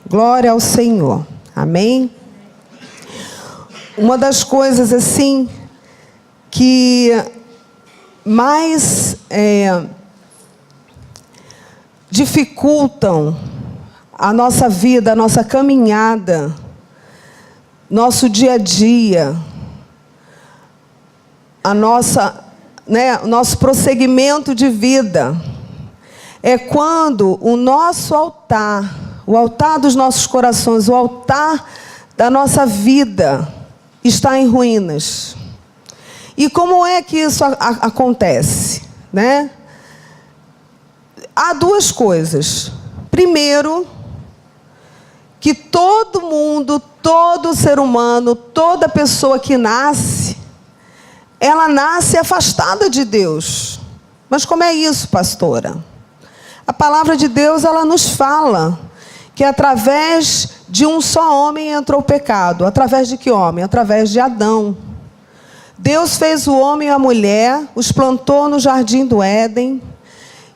Glória ao Senhor. Amém? Uma das coisas assim que mais dificultam a nossa vida, a nossa caminhada, nosso dia a dia, o nosso prosseguimento de vida, é quando o nosso altar, o altar dos nossos corações, o altar da nossa vida está em ruínas. E como é que isso acontece, né? Há duas coisas. Primeiro, que todo mundo, todo ser humano, toda pessoa que nasce, ela nasce afastada de Deus. Mas como é isso, pastora? A palavra de Deus, ela nos fala que através de um só homem entrou o pecado. Através de que homem? Através de Adão. Deus fez o homem e a mulher, os plantou no jardim do Éden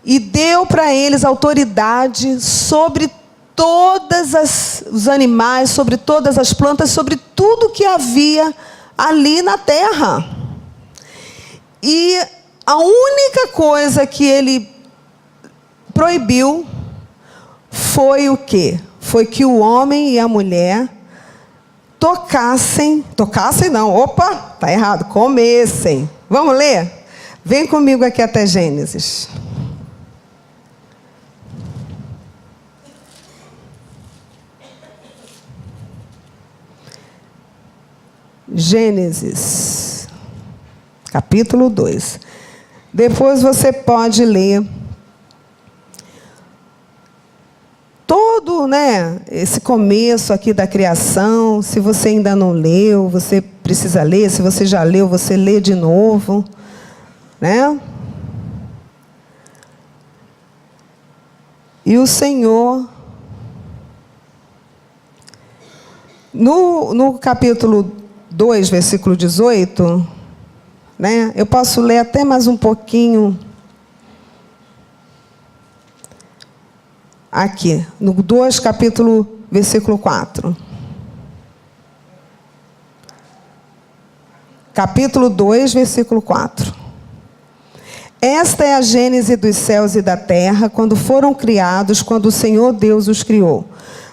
e deu para eles autoridade sobre todos os animais, sobre todas as plantas, sobre tudo que havia ali na terra. E a única coisa que ele proibiu foi o quê? Foi que o homem e a mulher comessem. Tá errado, comessem. Vamos ler? Vem comigo aqui até Gênesis. Gênesis, capítulo 2. Depois você pode ler todo, esse começo aqui da criação. Se você ainda não leu, você precisa ler. Se você já leu, você lê de novo, né? E o Senhor, no capítulo 2, versículo 18, né? Eu posso ler até mais um pouquinho. Aqui, no 2, capítulo, versículo 4. Capítulo 2, versículo 4. Esta é a gênese dos céus e da terra, quando foram criados, quando o Senhor Deus os criou.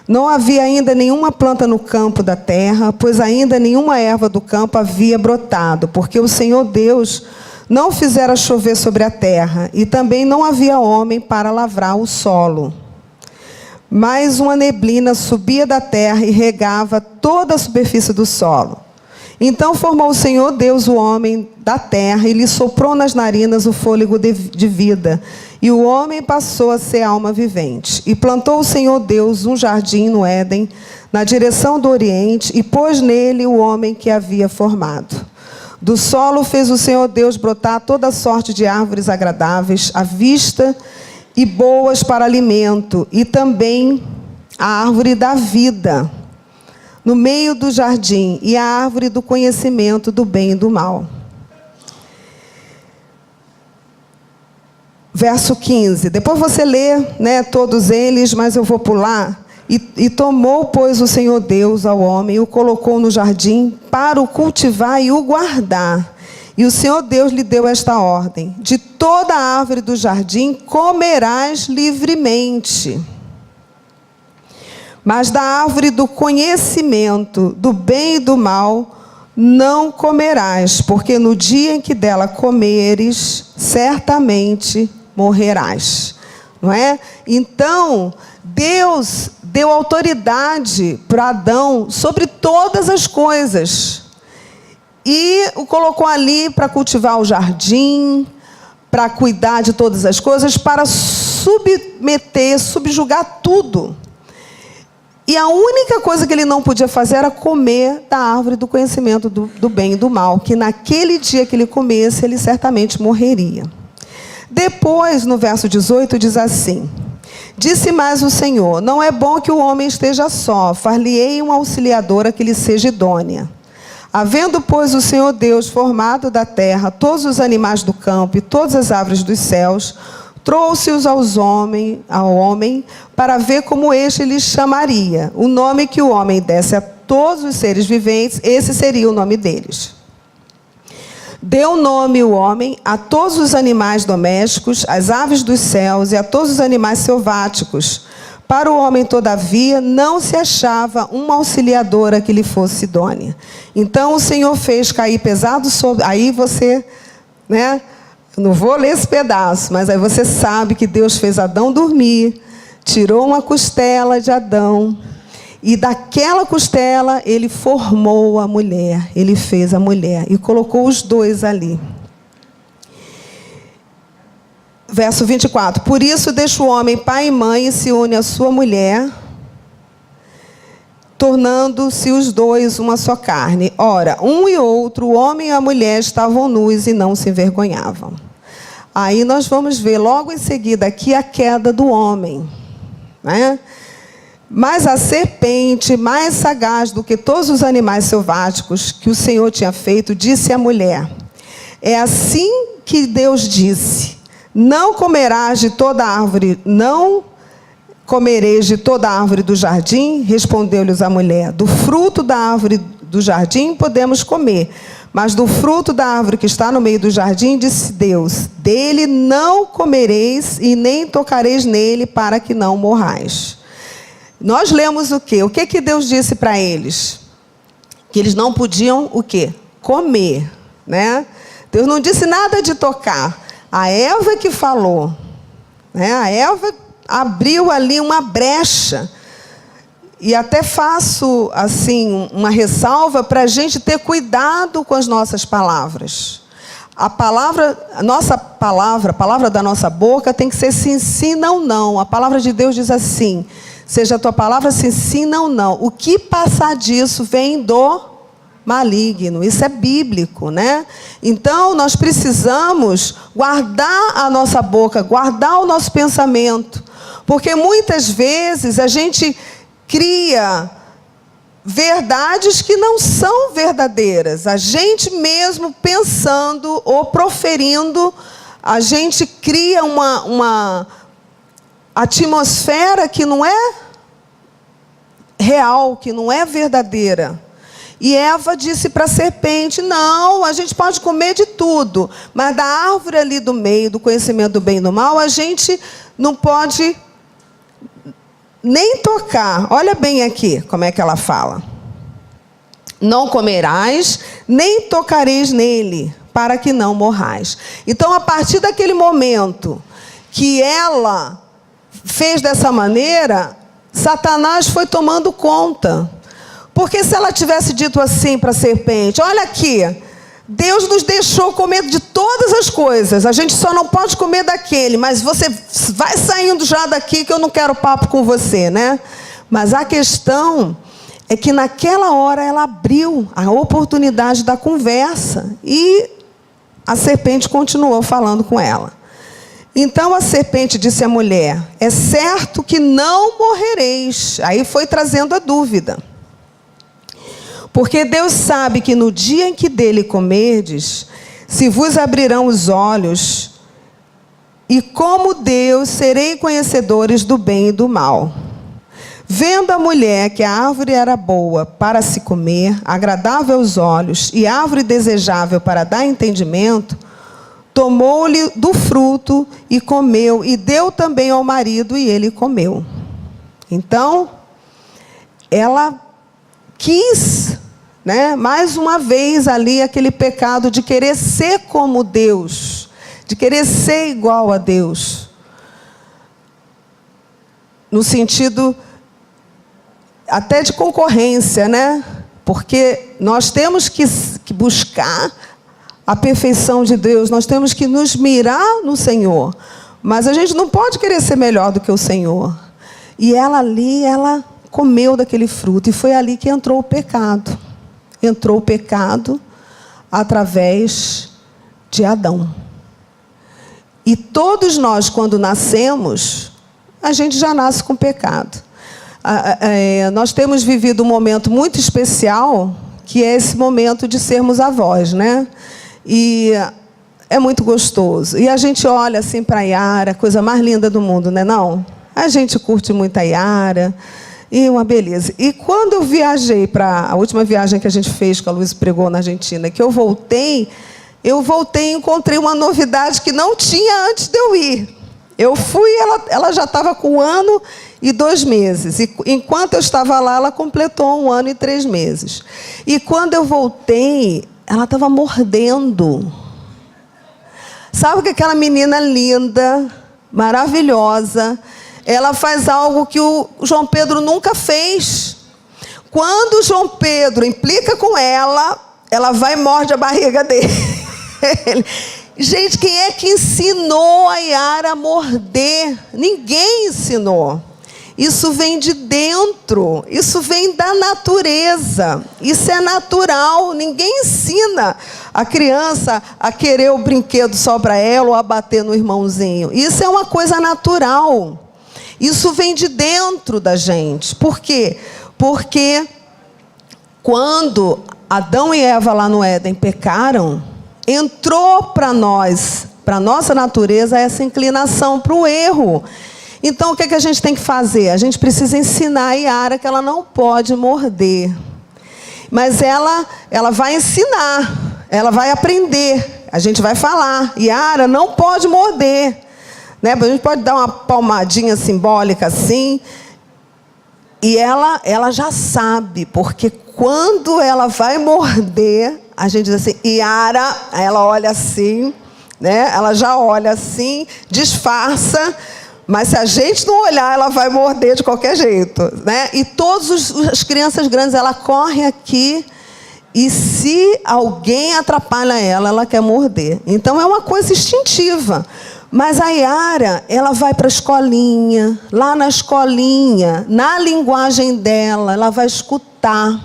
Não havia ainda nenhuma planta no campo da terra, pois ainda nenhuma erva do campo havia brotado, porque o Senhor Deus não fizera chover sobre a terra, e também não havia homem para lavrar o solo. Mas uma neblina subia da terra e regava toda a superfície do solo. Então formou o Senhor Deus o homem da terra e lhe soprou nas narinas o fôlego de vida. E o homem passou a ser alma vivente. E plantou o Senhor Deus um jardim no Éden, na direção do Oriente, e pôs nele o homem que havia formado. Do solo fez o Senhor Deus brotar toda sorte de árvores agradáveis à vista e boas para alimento, e também a árvore da vida no meio do jardim, e a árvore do conhecimento do bem e do mal. Verso 15. Depois você lê, todos eles, mas eu vou pular. E tomou, pois, o Senhor Deus ao homem e o colocou no jardim para o cultivar e o guardar. E o Senhor Deus lhe deu esta ordem: de toda a árvore do jardim comerás livremente, mas da árvore do conhecimento do bem e do mal não comerás, porque no dia em que dela comeres, certamente morrerás. Não é? Então, Deus deu autoridade para Adão sobre todas as coisas. E o colocou ali para cultivar o jardim, para cuidar de todas as coisas, para subjugar tudo. E a única coisa que ele não podia fazer era comer da árvore do conhecimento do bem e do mal, que naquele dia que ele comesse, ele certamente morreria. Depois, no verso 18, diz assim: disse mais o Senhor: não é bom que o homem esteja só, far-lhe-ei uma auxiliadora que lhe seja idônea. Havendo, pois, o Senhor Deus formado da terra todos os animais do campo e todas as aves dos céus, trouxe-os ao homem para ver como este lhes chamaria. O nome que o homem desse a todos os seres viventes, esse seria o nome deles. Deu nome o homem a todos os animais domésticos, às aves dos céus e a todos os animais selváticos. Para o homem, todavia, não se achava uma auxiliadora que lhe fosse idônea. Então o Senhor fez cair pesado sobre... Aí você, né? Não vou ler esse pedaço, mas aí você sabe que Deus fez Adão dormir, tirou uma costela de Adão, e daquela costela ele formou a mulher, ele fez a mulher e colocou os dois ali. Verso 24. Por isso deixa o homem pai e mãe e se une à sua mulher, tornando-se os dois uma só carne. Ora, um e outro, o homem e a mulher, estavam nus e não se envergonhavam. Aí nós vamos ver logo em seguida aqui a queda do homem, né? Mas a serpente, mais sagaz do que todos os animais selváticos que o Senhor tinha feito, disse à mulher: é assim que Deus disse: não comerás de toda árvore, não comereis de toda árvore do jardim? Respondeu-lhes a mulher: do fruto da árvore do jardim podemos comer, mas do fruto da árvore que está no meio do jardim, disse Deus: dele não comereis e nem tocareis nele, para que não morrais. Nós lemos o quê? O que que Deus disse para eles? Que eles não podiam o quê? Comer, né? Deus não disse nada de tocar. A Eva que falou, né? A Eva abriu ali uma brecha. E até faço assim uma ressalva para a gente ter cuidado com as nossas palavras. A palavra da nossa boca tem que ser sim, sim, não, não. A palavra de Deus diz assim: seja a tua palavra sim, sim, não, não. O que passar disso vem do maligno. Isso é bíblico, né? Então, nós precisamos guardar a nossa boca, guardar o nosso pensamento. Porque muitas vezes a gente cria verdades que não são verdadeiras. A gente mesmo pensando ou proferindo, a gente cria uma atmosfera que não é real, que não é verdadeira. E Eva disse para a serpente: não, a gente pode comer de tudo, mas da árvore ali do meio, do conhecimento do bem e do mal, a gente não pode nem tocar. Olha bem aqui como é que ela fala: não comerás, nem tocareis nele, para que não morrais. Então, a partir daquele momento que ela fez dessa maneira, Satanás foi tomando conta. Porque se ela tivesse dito assim para a serpente: olha aqui, Deus nos deixou comer de todas as coisas, a gente só não pode comer daquele, mas você vai saindo já daqui que eu não quero papo com você, né? Mas a questão é que naquela hora ela abriu a oportunidade da conversa e a serpente continuou falando com ela. Então a serpente disse à mulher: é certo que não morrereis. Aí foi trazendo a dúvida. Porque Deus sabe que no dia em que dele comerdes, se vos abrirão os olhos, e como Deus serei conhecedores do bem e do mal. Vendo a mulher que a árvore era boa para se comer, agradável aos olhos, e árvore desejável para dar entendimento, tomou-lhe do fruto e comeu, e deu também ao marido, e ele comeu. Então, ela quis, né, mais uma vez ali aquele pecado de querer ser como Deus, de querer ser igual a Deus, no sentido até de concorrência, né? Porque nós temos que buscar a perfeição de Deus, nós temos que nos mirar no Senhor, mas a gente não pode querer ser melhor do que o Senhor. E ela ali, ela comeu daquele fruto, e foi ali que entrou o pecado. Entrou o pecado através de Adão. E todos nós, quando nascemos, a gente já nasce com pecado. Nós temos vivido um momento muito especial, que é esse momento de sermos avós, né? E é muito gostoso. E a gente olha assim para a Yara, coisa mais linda do mundo, né, não? A gente curte muito a Yara, e uma beleza. E quando eu viajei para a última viagem que a gente fez, que a Luiz pregou na Argentina, que eu voltei e encontrei uma novidade que não tinha antes de eu ir. Eu fui, ela já estava com 1 ano e 2 meses. E enquanto eu estava lá, ela completou 1 ano e 3 meses. E quando eu voltei, ela estava mordendo. Sabe que aquela menina linda, maravilhosa, ela faz algo que o João Pedro nunca fez. Quando o João Pedro implica com ela vai e morde a barriga dele. Gente, quem é que ensinou a Yara a morder? Ninguém ensinou. Isso vem de dentro, isso vem da natureza, isso é natural. Ninguém ensina a criança a querer o brinquedo só para ela ou a bater no irmãozinho. Isso é uma coisa natural. Isso vem de dentro da gente. Por quê? Porque quando Adão e Eva lá no Éden pecaram, entrou para nós, para a nossa natureza, essa inclinação para o erro. Então, o que a gente tem que fazer? A gente precisa ensinar a Yara que ela não pode morder. Mas ela vai ensinar, ela vai aprender. A gente vai falar, Yara não pode morder. Né? A gente pode dar uma palmadinha simbólica assim. E ela já sabe, porque quando ela vai morder, a gente diz assim, Yara, ela olha assim, né? Ela já olha assim, disfarça, mas se a gente não olhar, ela vai morder de qualquer jeito, né? E todas as crianças grandes, ela corre aqui, e se alguém atrapalha ela quer morder. Então é uma coisa instintiva. Mas a Yara, ela vai para a escolinha, lá na escolinha, na linguagem dela, ela vai escutar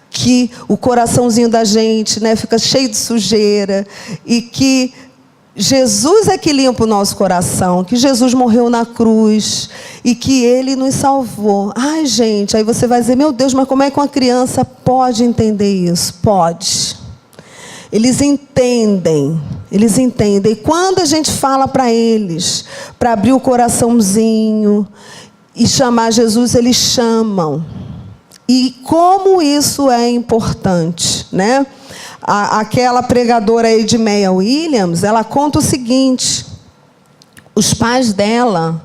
que o coraçãozinho da gente, né, fica cheio de sujeira, e que Jesus é que limpa o nosso coração, que Jesus morreu na cruz e que Ele nos salvou. Ai, gente, aí você vai dizer, meu Deus, mas como é que uma criança pode entender isso? Pode. Eles entendem. E quando a gente fala para eles, para abrir o coraçãozinho e chamar Jesus, eles chamam. E como isso é importante, né? Aquela pregadora Edmeia Williams, ela conta o seguinte: os pais dela,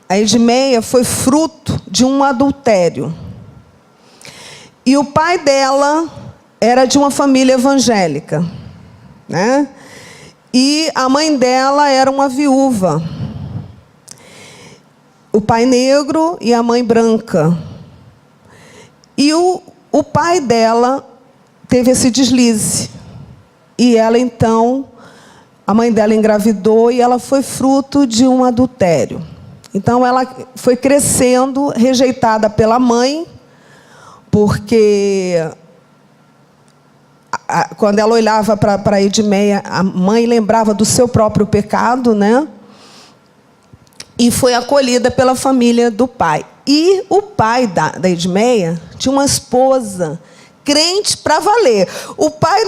a Edmeia foi fruto de um adultério. E o pai dela era de uma família evangélica, né? E a mãe dela era uma viúva. O pai negro e a mãe branca. E o pai dela teve esse deslize. E ela, então, a mãe dela engravidou e ela foi fruto de um adultério. Então, ela foi crescendo, rejeitada pela mãe, porque quando ela olhava para Edmeia, a mãe lembrava do seu próprio pecado, né? E foi acolhida pela família do pai. E o pai da Edmeia tinha uma esposa crente para valer. O pai,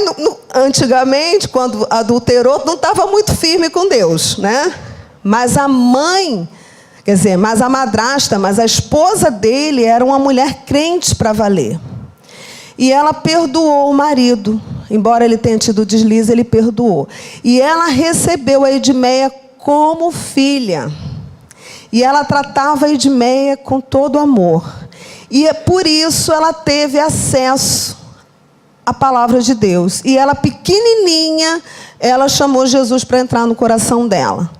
antigamente, quando adulterou, não estava muito firme com Deus, né? Mas a mãe, quer dizer, mas a madrasta, mas a esposa dele era uma mulher crente para valer. E ela perdoou o marido. Embora ele tenha tido deslize, ele perdoou. E ela recebeu a Edmeia como filha. E ela tratava a Edmeia com todo amor. E por isso ela teve acesso à palavra de Deus. E ela, pequenininha, ela chamou Jesus para entrar no coração dela.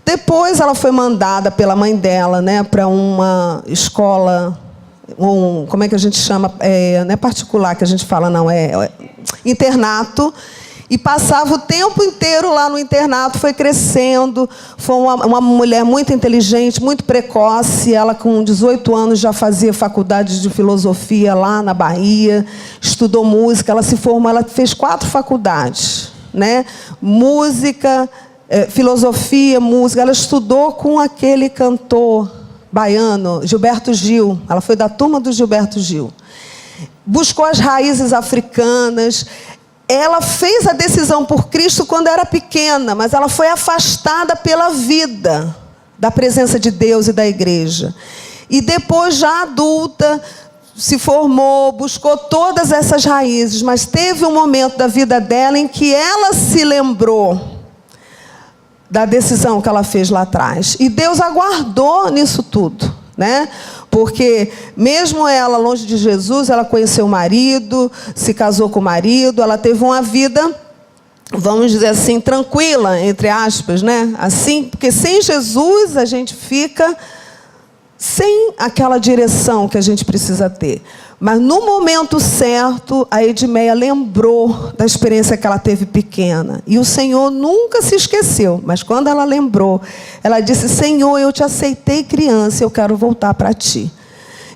Depois ela foi mandada pela mãe dela, né, para uma escola, como é que a gente chama? Não é particular que a gente fala, não, é internato. E passava o tempo inteiro lá no internato, foi crescendo. Foi uma mulher muito inteligente, muito precoce. Ela, com 18 anos, já fazia faculdade de filosofia lá na Bahia. Estudou música, ela se formou, ela fez 4 faculdades, né? Música, filosofia, música. Ela estudou com aquele cantor baiano, Gilberto Gil. Ela foi da turma do Gilberto Gil. buscou as raízes africanas. Ela fez a decisão por Cristo quando era pequena, mas ela foi afastada pela vida da presença de Deus e da igreja. E depois, já adulta, se formou, buscou todas essas raízes, mas teve um momento da vida dela em que ela se lembrou da decisão que ela fez lá atrás. E Deus aguardou nisso tudo, né? Porque mesmo ela longe de Jesus, ela conheceu o marido, se casou com o marido, ela teve uma vida, vamos dizer assim, tranquila, entre aspas, né? Assim, porque sem Jesus a gente fica sem aquela direção que a gente precisa ter. Mas no momento certo, a Edmeia lembrou da experiência que ela teve pequena. E o Senhor nunca se esqueceu. Mas quando ela lembrou, ela disse: Senhor, eu te aceitei criança, eu quero voltar para ti.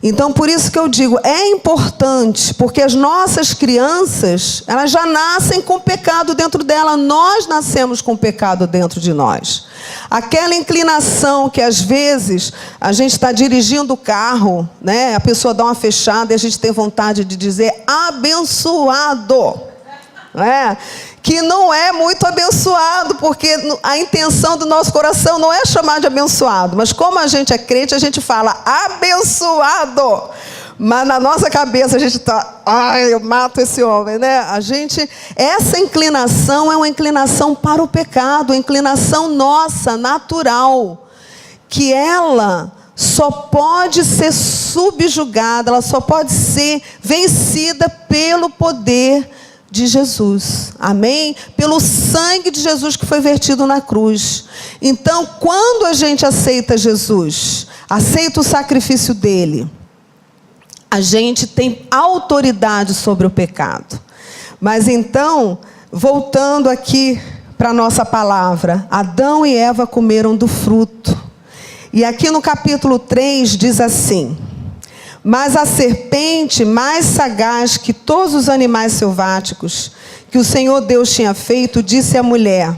Então, por isso que eu digo, é importante, porque as nossas crianças, elas já nascem com pecado dentro dela. Nós nascemos com pecado dentro de nós. Aquela inclinação que às vezes a gente está dirigindo o carro, né? A pessoa dá uma fechada e a gente tem vontade de dizer abençoado, né? Que não é muito abençoado, porque a intenção do nosso coração não é chamar de abençoado, mas como a gente é crente, a gente fala abençoado, mas na nossa cabeça a gente está, ai, eu mato esse homem, né? Essa inclinação é uma inclinação para o pecado, uma inclinação nossa, natural, que ela só pode ser subjugada, ela só pode ser vencida pelo poder de Jesus, amém? Pelo sangue de Jesus que foi vertido na cruz. Então, quando a gente aceita Jesus, aceita o sacrifício dele, a gente tem autoridade sobre o pecado. Mas então, voltando aqui para a nossa palavra, Adão e Eva comeram do fruto. E aqui no capítulo 3 diz assim: mas a serpente, mais sagaz que todos os animais selváticos que o Senhor Deus tinha feito, disse à mulher: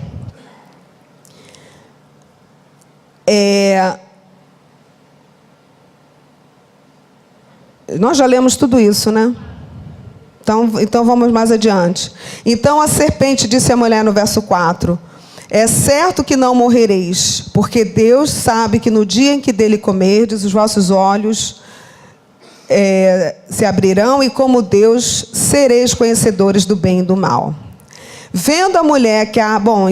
nós já lemos tudo isso, né? Então vamos mais adiante. Então a serpente disse à mulher no verso 4: é certo que não morrereis, porque Deus sabe que no dia em que dele comerdes, os vossos olhos se abrirão, e como Deus sereis conhecedores do bem e do mal. Vendo a mulher que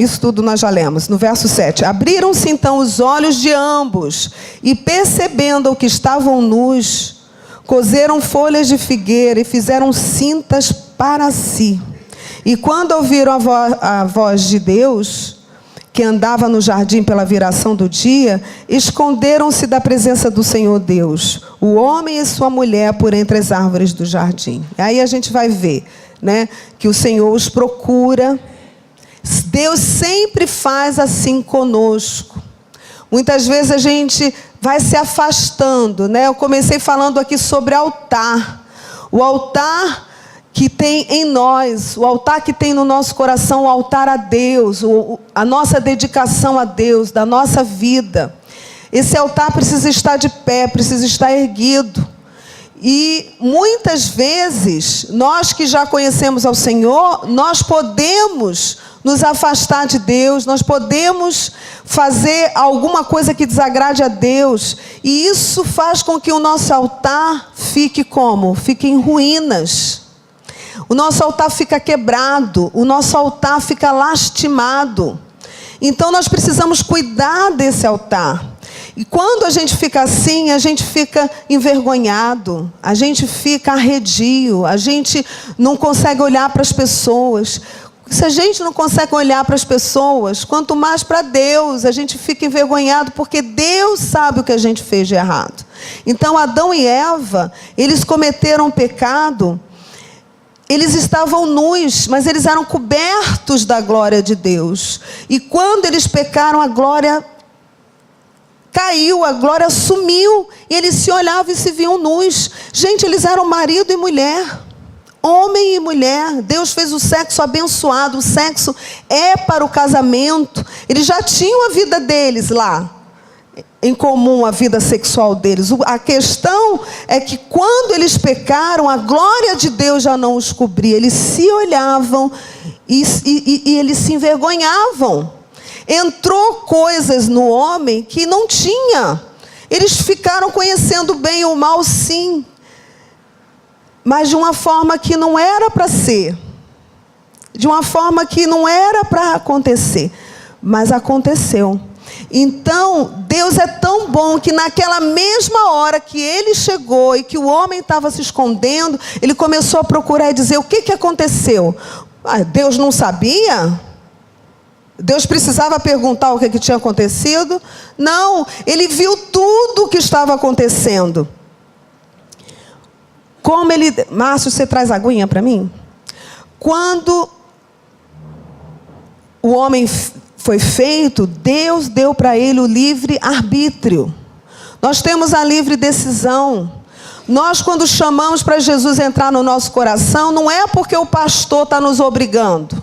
isso tudo nós já lemos. No verso 7, abriram-se então os olhos de ambos, e percebendo que estavam nus, coseram folhas de figueira e fizeram cintas para si. E quando ouviram a voz de Deus, que andava no jardim pela viração do dia, esconderam-se da presença do Senhor Deus, o homem e sua mulher, por entre as árvores do jardim. E aí a gente vai ver, né, que o Senhor os procura. Deus sempre faz assim conosco. Muitas vezes a gente vai se afastando, né? Eu comecei falando aqui sobre altar. O altar que tem em nós, o altar que tem no nosso coração, o altar a Deus, a nossa dedicação a Deus, da nossa vida. Esse altar precisa estar de pé, precisa estar erguido. E muitas vezes, nós que já conhecemos ao Senhor, nós podemos nos afastar de Deus, nós podemos fazer alguma coisa que desagrade a Deus. E isso faz com que o nosso altar fique como? Fique em ruínas. O nosso altar fica quebrado, o nosso altar fica lastimado. Então nós precisamos cuidar desse altar. E quando a gente fica assim, a gente fica envergonhado, a gente fica arredio, a gente não consegue olhar para as pessoas. Se a gente não consegue olhar para as pessoas, quanto mais para Deus, a gente fica envergonhado, porque Deus sabe o que a gente fez de errado. Então Adão e Eva, eles cometeram um pecado. Eles estavam nus, mas eles eram cobertos da glória de Deus. E quando eles pecaram, a glória caiu, a glória sumiu. E eles se olhavam e se viam nus. Gente, eles eram marido e mulher, homem e mulher. Deus fez o sexo abençoado. O sexo é para o casamento. Eles já tinham a vida deles lá. em comum a vida sexual deles. A questão é que quando eles pecaram, a glória de Deus já não os cobria. Eles se olhavam e eles se envergonhavam. Entrou coisas no homem que não tinha. Eles ficaram conhecendo o bem e o mal, sim, mas de uma forma que não era para ser. De uma forma que não era para acontecer. Mas aconteceu. Então, Deus é tão bom que naquela mesma hora que ele chegou e que o homem estava se escondendo, ele começou a procurar e dizer: o que aconteceu? Deus não sabia? Deus precisava perguntar o que tinha acontecido? Não, ele viu tudo o que estava acontecendo. Como ele... Márcio, você traz aguinha para mim? Quando o homem foi feito, Deus deu para ele o livre arbítrio. Nós temos a livre decisão. Nós, quando chamamos para Jesus entrar no nosso coração, não é porque o pastor está nos obrigando.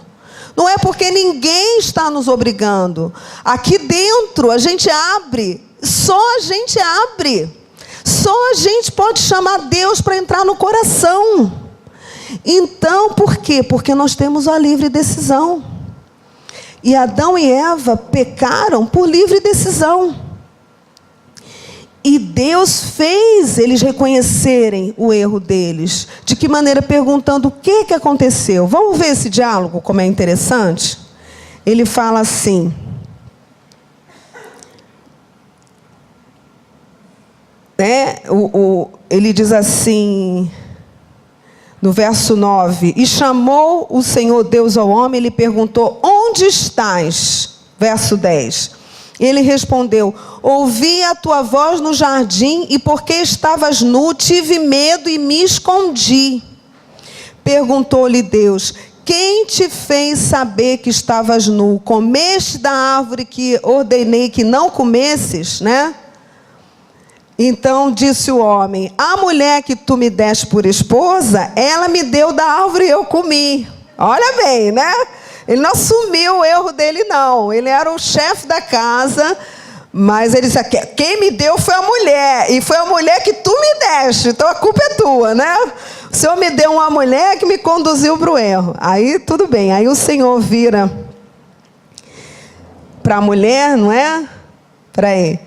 Não é porque ninguém está nos obrigando. Aqui dentro a gente abre. Só a gente abre. Só a gente pode chamar Deus para entrar no coração. Então, por quê? Porque nós temos a livre decisão. E Adão e Eva pecaram por livre decisão. E Deus fez eles reconhecerem o erro deles. De que maneira? Perguntando o que aconteceu. Vamos ver esse diálogo, como é interessante? Ele fala assim... ele diz assim... No verso 9, e chamou o Senhor Deus ao homem, ele perguntou: onde estás? Verso 10, ele respondeu: ouvi a tua voz no jardim, e porque estavas nu, tive medo e me escondi. Perguntou-lhe Deus: quem te fez saber que estavas nu? Comeste da árvore que ordenei que não comesses, né? Então disse o homem: a mulher que tu me deste por esposa, ela me deu da árvore e eu comi. Olha bem, né? Ele não assumiu o erro dele, não. Ele era o chefe da casa, mas ele disse: quem me deu foi a mulher, e foi a mulher que tu me deste, então a culpa é tua, né? O Senhor me deu uma mulher que me conduziu para o erro. Aí tudo bem, aí o Senhor vira para a mulher, não é? Peraí.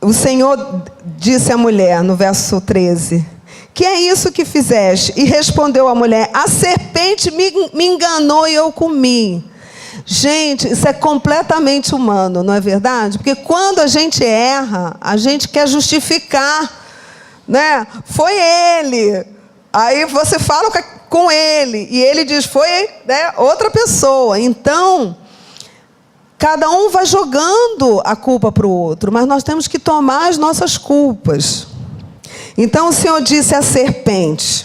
O Senhor disse à mulher, no verso 13: que é isso que fizeste? E respondeu a mulher: a serpente me enganou e eu comi. Gente, isso é completamente humano, não é verdade? Porque quando a gente erra, a gente quer justificar, né? Foi ele. Aí você fala com ele, e ele diz: foi, né, outra pessoa. Então... cada um vai jogando a culpa para o outro, mas nós temos que tomar as nossas culpas. Então o Senhor disse à serpente: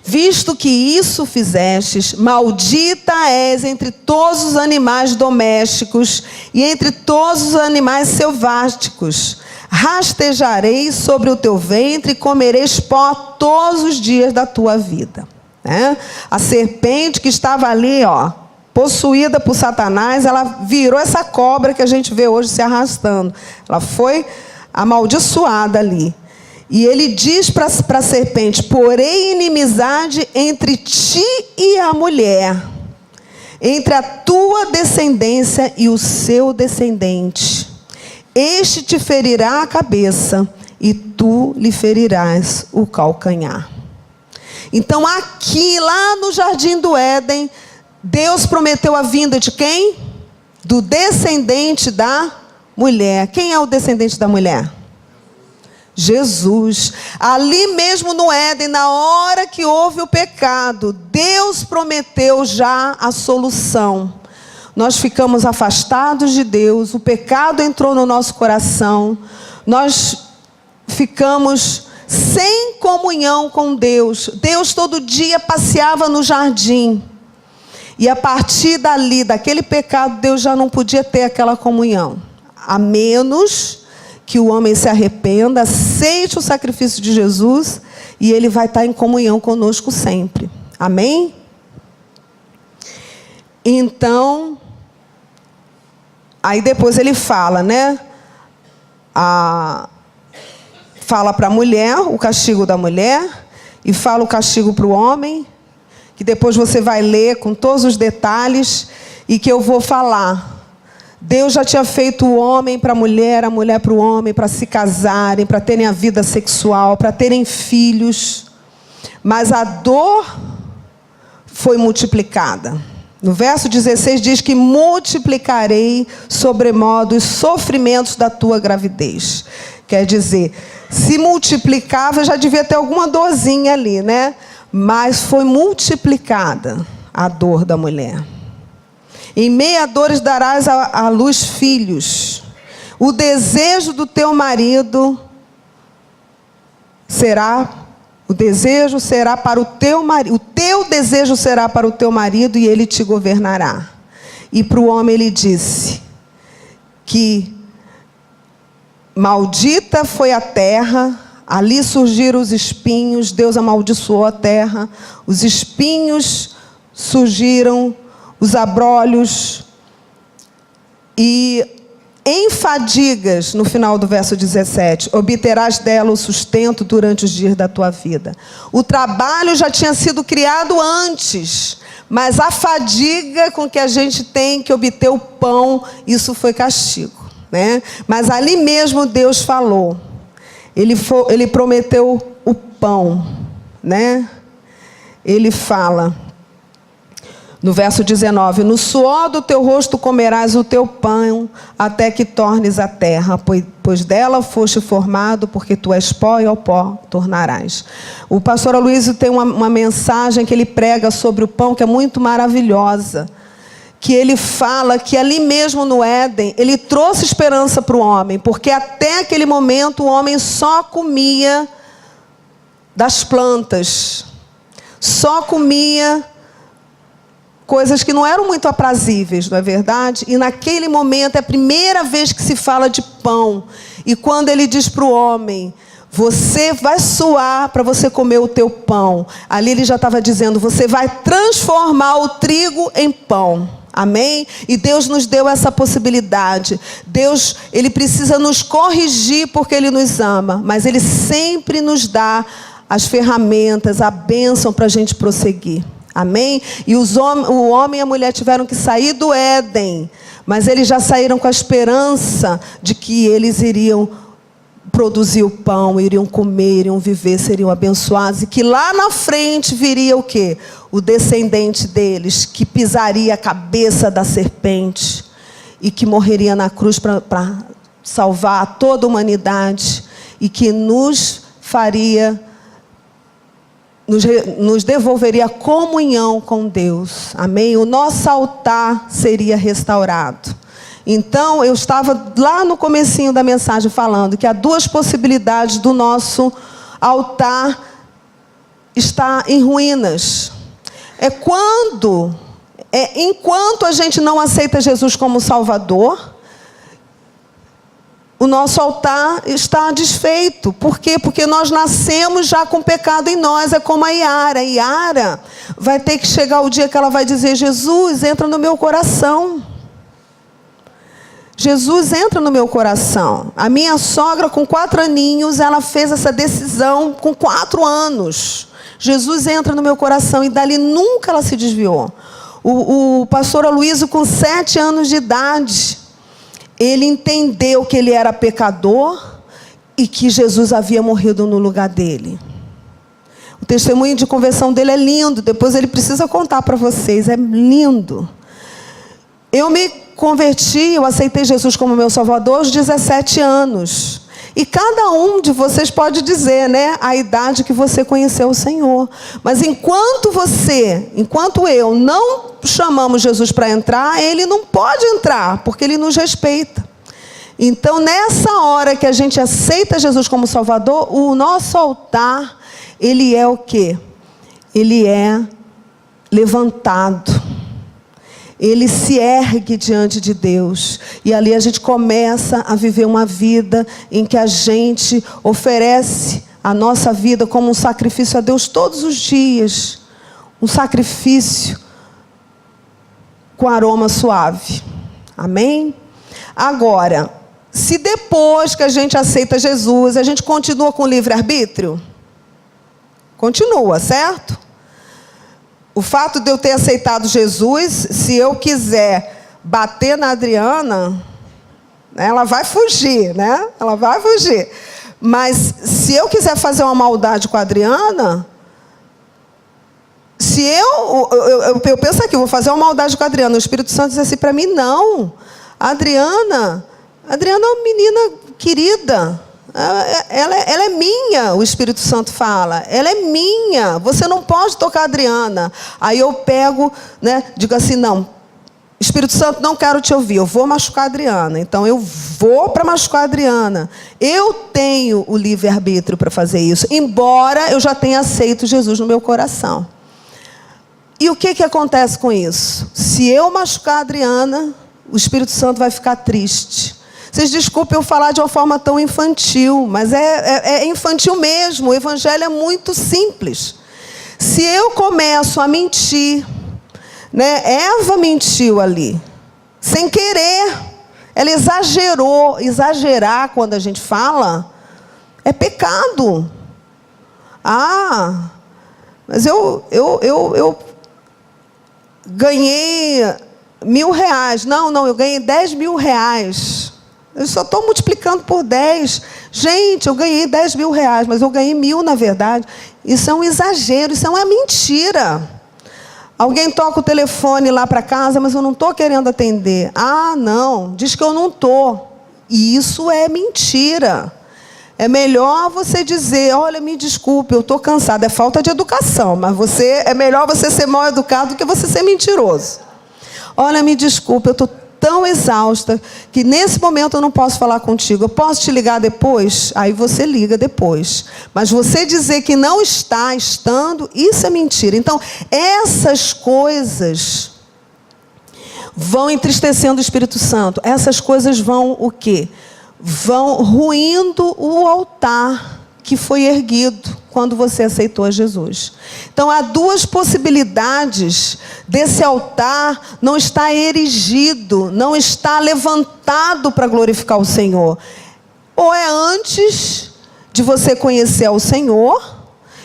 visto que isso fizestes, maldita és entre todos os animais domésticos e entre todos os animais selváticos. Rastejarei sobre o teu ventre e comereis pó todos os dias da tua vida. A serpente que estava ali, possuída por Satanás, ela virou essa cobra que a gente vê hoje se arrastando. Ela foi amaldiçoada ali. E ele diz para a serpente: porém inimizade entre ti e a mulher, entre a tua descendência e o seu descendente. Este te ferirá a cabeça e tu lhe ferirás o calcanhar. Então aqui, lá no Jardim do Éden, Deus prometeu a vinda de quem? Do descendente da mulher. Quem é o descendente da mulher? Jesus. Ali mesmo no Éden, na hora que houve o pecado, Deus prometeu já a solução. Nós ficamos afastados de Deus, o pecado entrou no nosso coração, nós ficamos sem comunhão com Deus. Deus todo dia passeava no jardim. E a partir dali, daquele pecado, Deus já não podia ter aquela comunhão. A menos que o homem se arrependa, aceite o sacrifício de Jesus, e ele vai estar em comunhão conosco sempre. Amém? Então, Aí depois ele fala, né? Fala para a mulher, o castigo da mulher, e fala o castigo para o homem, que depois você vai ler com todos os detalhes, e que eu vou falar. Deus já tinha feito o homem para a mulher para o homem, para se casarem, para terem a vida sexual, para terem filhos. Mas a dor foi multiplicada. No verso 16 diz que multiplicarei sobremodo os sofrimentos da tua gravidez. Quer dizer, se multiplicava, já devia ter alguma dorzinha ali, né? Mas foi multiplicada a dor da mulher. Em meio a dores darás à luz filhos. O desejo do teu marido será... O desejo será para o teu marido. O teu desejo será para o teu marido e ele te governará. E para o homem ele disse que maldita foi a terra, ali surgiram os espinhos, Deus amaldiçoou a terra, os espinhos surgiram, os abrolhos, e em fadigas, no final do verso 17, obterás dela o sustento durante os dias da tua vida. O trabalho já tinha sido criado antes, mas a fadiga com que a gente tem que obter o pão, isso foi castigo, né? Mas ali mesmo Deus falou, ele prometeu o pão, né? Ele fala... No verso 19, no suor do teu rosto comerás o teu pão, até que tornes a terra, pois dela foste formado, porque tu és pó e ao pó tornarás. O pastor Aloysio tem uma mensagem que ele prega sobre o pão, que é muito maravilhosa, que ele fala que ali mesmo no Éden, ele trouxe esperança para o homem, porque até aquele momento o homem só comia das plantas, só comia coisas que não eram muito aprazíveis, não é verdade? E naquele momento é a primeira vez que se fala de pão. E quando ele diz para o homem, você vai suar para você comer o teu pão. Ali ele já estava dizendo, você vai transformar o trigo em pão. Amém? E Deus nos deu essa possibilidade. Deus, ele precisa nos corrigir porque ele nos ama. Mas ele sempre nos dá as ferramentas, a bênção para a gente prosseguir. Amém? E o homem e a mulher tiveram que sair do Éden, mas eles já saíram com a esperança de que eles iriam produzir o pão, iriam comer, iriam viver, seriam abençoados, e que lá na frente viria o quê? O descendente deles, que pisaria a cabeça da serpente e que morreria na cruz para salvar toda a humanidade e que nos faria... Nos devolveria a comunhão com Deus. Amém? O nosso altar seria restaurado. Então, eu estava lá no comecinho da mensagem falando que há duas possibilidades do nosso altar estar em ruínas. Enquanto a gente não aceita Jesus como Salvador, o nosso altar está desfeito. Por quê? Porque nós nascemos já com pecado em nós. É como a Yara. A Yara vai ter que chegar o dia que ela vai dizer, Jesus, entra no meu coração. Jesus, entra no meu coração. A minha sogra, com 4 aninhos, ela fez essa decisão com 4 anos. Jesus, entra no meu coração. E dali nunca ela se desviou. O pastor Aloysio, com 7 anos de idade... Ele entendeu que ele era pecador e que Jesus havia morrido no lugar dele. O testemunho de conversão dele é lindo. Depois ele precisa contar para vocês. É lindo. Eu me converti, eu aceitei Jesus como meu Salvador aos 17 anos. E cada um de vocês pode dizer, né, a idade que você conheceu o Senhor. Mas enquanto eu não chamamos Jesus para entrar, ele não pode entrar, porque ele nos respeita. Então, nessa hora que a gente aceita Jesus como Salvador, o nosso altar, ele é o quê? Ele é levantado. Ele se ergue diante de Deus. E ali a gente começa a viver uma vida em que a gente oferece a nossa vida como um sacrifício a Deus todos os dias. Um sacrifício com aroma suave. Amém? Agora, se depois que a gente aceita Jesus, a gente continua com o livre-arbítrio? Continua, certo? O fato de eu ter aceitado Jesus, se eu quiser bater na Adriana, ela vai fugir, né? Ela vai fugir. Mas se eu quiser fazer uma maldade com a Adriana, se eu penso aqui, eu vou fazer uma maldade com a Adriana, o Espírito Santo diz assim para mim, não. A Adriana é uma menina querida. Ela é minha, o Espírito Santo fala. Ela é minha. Você não pode tocar a Adriana. Aí eu pego, né, digo assim, não. Espírito Santo, não quero te ouvir. Eu vou machucar a Adriana. Então eu vou para machucar a Adriana. Eu tenho o livre-arbítrio para fazer isso. Embora eu já tenha aceito Jesus no meu coração. E o que acontece com isso? Se eu machucar a Adriana, o Espírito Santo vai ficar triste. Vocês desculpem eu falar de uma forma tão infantil, mas é infantil mesmo. O evangelho é muito simples. Se eu começo a mentir, né? Eva mentiu ali, sem querer. Ela exagerou. Exagerar, quando a gente fala, é pecado. Mas eu ganhei R$1.000. Não, eu ganhei R$10.000. Eu só estou multiplicando por 10. Gente, eu ganhei R$10.000, mas eu ganhei 1.000 na verdade. Isso é um exagero, isso é uma mentira. Alguém toca o telefone lá para casa, mas eu não estou querendo atender. Não, diz que eu não estou. E isso é mentira. É melhor você dizer, olha, me desculpe, eu estou cansado. É falta de educação, mas é melhor você ser mal educado do que você ser mentiroso. Olha, me desculpe, eu estou tão exausta que nesse momento eu não posso falar contigo. Eu posso te ligar depois? Aí você liga depois. Mas você dizer que não está estando, isso é mentira. Então, essas coisas vão entristecendo o Espírito Santo. Essas coisas vão o quê? Vão ruindo o altar que foi erguido quando você aceitou a Jesus. Então, há duas possibilidades desse altar não estar erigido, não estar levantado para glorificar o Senhor. Ou é antes de você conhecer ao Senhor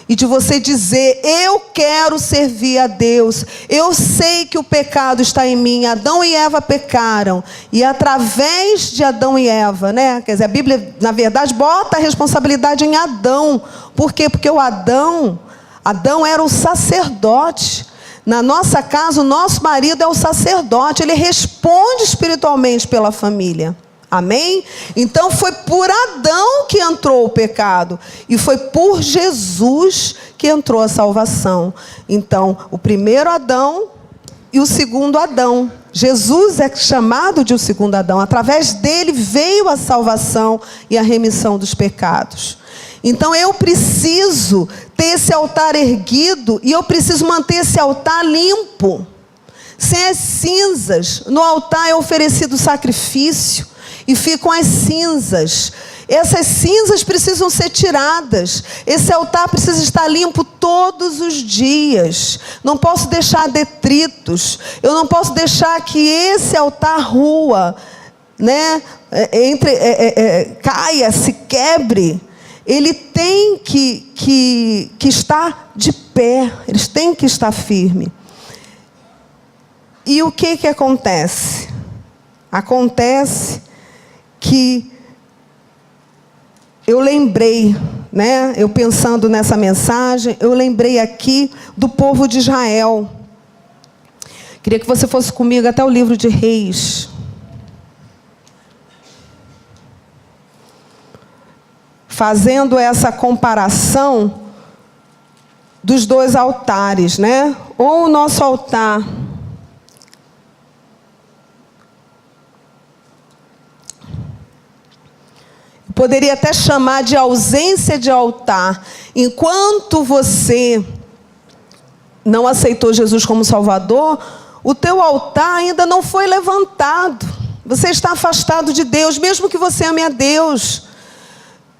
e de você dizer, eu quero servir a Deus. Eu sei que o pecado está em mim. Adão e Eva pecaram. E através de Adão e Eva, né? Quer dizer, a Bíblia, na verdade, bota a responsabilidade em Adão. Por quê? Porque o Adão era o sacerdote. Na nossa casa, o nosso marido é o sacerdote. Ele responde espiritualmente pela família. Amém? Então foi por Adão que entrou o pecado. E foi por Jesus que entrou a salvação. Então, o primeiro Adão e o segundo Adão. Jesus é chamado de o segundo Adão. Através dele veio a salvação e a remissão dos pecados. Então eu preciso ter esse altar erguido e eu preciso manter esse altar limpo. Sem as cinzas. No altar é oferecido sacrifício. E ficam as cinzas. Essas cinzas precisam ser tiradas. Esse altar precisa estar limpo todos os dias. Não posso deixar detritos. Eu não posso deixar que esse altar rua, né? Caia, se quebre. Ele tem que estar de pé. Eles têm que estar firme. E o que acontece? Acontece que eu lembrei, né? Eu pensando nessa mensagem, eu lembrei aqui do povo de Israel. Queria que você fosse comigo até o livro de Reis. Fazendo essa comparação dos dois altares, né? Ou o nosso altar poderia até chamar de ausência de altar. Enquanto você não aceitou Jesus como Salvador, o teu altar ainda não foi levantado. Você está afastado de Deus, mesmo que você ame a Deus.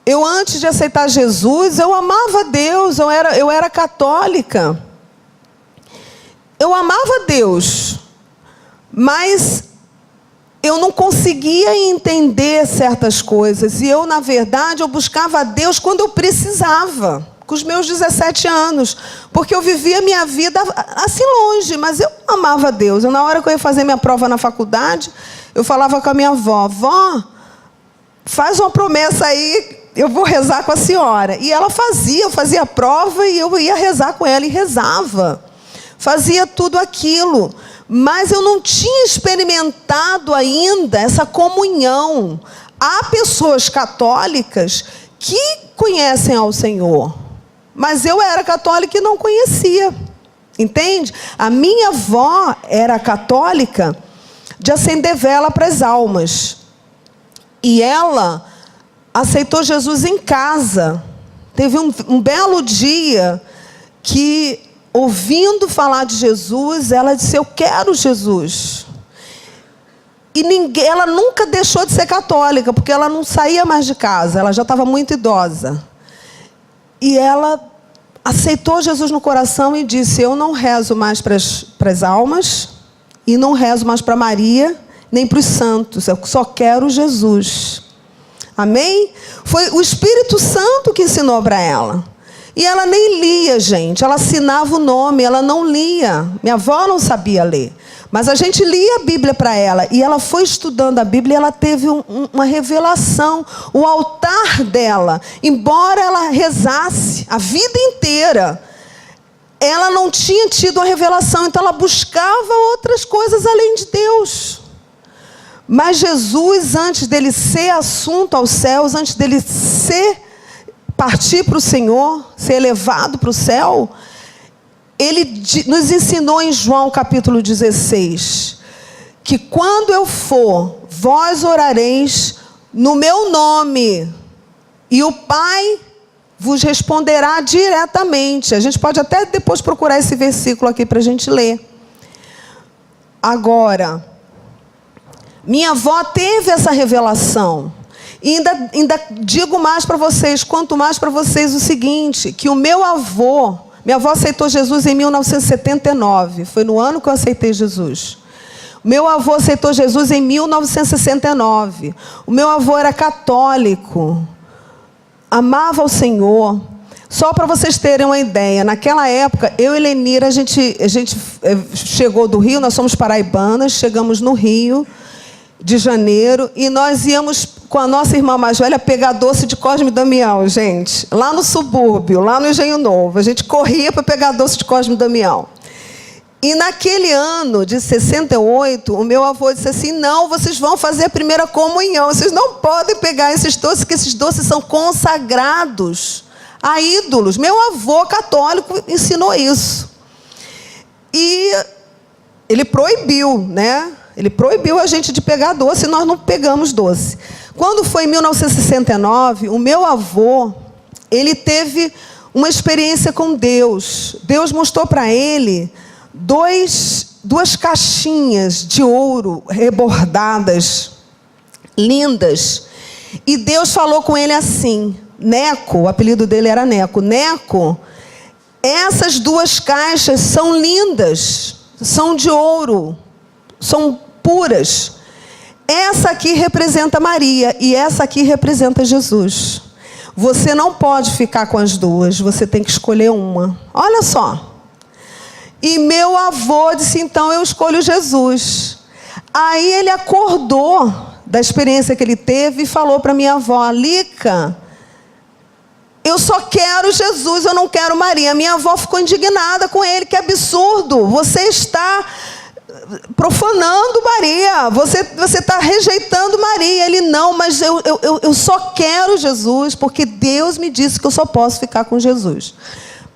Eu, antes de aceitar Jesus, eu amava Deus, eu era católica. Eu amava Deus, mas eu não conseguia entender certas coisas. E eu, na verdade, eu buscava a Deus quando eu precisava, com os meus 17 anos. Porque eu vivia a minha vida assim longe, mas eu amava a Deus. Na hora que eu ia fazer minha prova na faculdade, eu falava com a minha avó: vó, faz uma promessa aí, eu vou rezar com a senhora. E ela fazia, eu fazia a prova e eu ia rezar com ela e rezava. Fazia tudo aquilo. Mas eu não tinha experimentado ainda essa comunhão. Há pessoas católicas que conhecem ao Senhor, mas eu era católica e não conhecia. Entende? A minha avó era católica de acender vela para as almas. E ela aceitou Jesus em casa. Teve um belo dia que, ouvindo falar de Jesus, ela disse: eu quero Jesus. E ela nunca deixou de ser católica, porque ela não saía mais de casa, ela já estava muito idosa. E ela aceitou Jesus no coração e disse: eu não rezo mais para as almas, e não rezo mais para Maria, nem para os santos, eu só quero Jesus. Amém? Foi o Espírito Santo que ensinou para ela. E ela nem lia, gente. Ela assinava o nome, ela não lia. Minha avó não sabia ler. Mas a gente lia a Bíblia para ela. E ela foi estudando a Bíblia e ela teve uma revelação. O altar dela, embora ela rezasse a vida inteira, ela não tinha tido a revelação. Então ela buscava outras coisas além de Deus. Mas Jesus, antes dele ser assunto aos céus, antes dele partir para o Senhor, ser elevado para o céu, ele nos ensinou em João capítulo 16, que quando eu for, vós orareis no meu nome, e o Pai vos responderá diretamente. A gente pode até depois procurar esse versículo aqui para a gente ler. Agora, minha avó teve essa revelação. E ainda digo mais para vocês, quanto mais para vocês o seguinte, que o minha avó aceitou Jesus em 1979, foi no ano que eu aceitei Jesus. O meu avô aceitou Jesus em 1969. O meu avô era católico, amava o Senhor. Só para vocês terem uma ideia, naquela época, eu e Lenira, a gente chegou do Rio, nós somos paraibanas, chegamos no Rio de Janeiro, e nós íamos com a nossa irmã mais velha pegar doce de Cosme e Damião, gente, lá no subúrbio, lá no Engenho Novo. A gente corria para pegar doce de Cosme e Damião. E naquele ano de 68, o meu avô disse assim: não, vocês vão fazer a primeira comunhão, vocês não podem pegar esses doces, porque esses doces são consagrados a ídolos. Meu avô católico ensinou isso. E ele proibiu, né? Ele proibiu a gente de pegar doce, e nós não pegamos doce. Quando foi em 1969, o meu avô, ele teve uma experiência com Deus. Deus mostrou para ele duas caixinhas de ouro rebordadas, lindas. E Deus falou com ele assim: Neco, o apelido dele era Neco. Neco, essas duas caixas são lindas, são de ouro, são puras. Essa aqui representa Maria e essa aqui representa Jesus. Você não pode ficar com as duas, você tem que escolher uma. Olha só. E meu avô disse: então eu escolho Jesus. Aí ele acordou da experiência que ele teve e falou para minha avó: Lica, eu só quero Jesus, eu não quero Maria. Minha avó ficou indignada com ele: que absurdo, você está profanando Maria, você está rejeitando Maria. Ele: não, mas eu só quero Jesus, porque Deus me disse que eu só posso ficar com Jesus.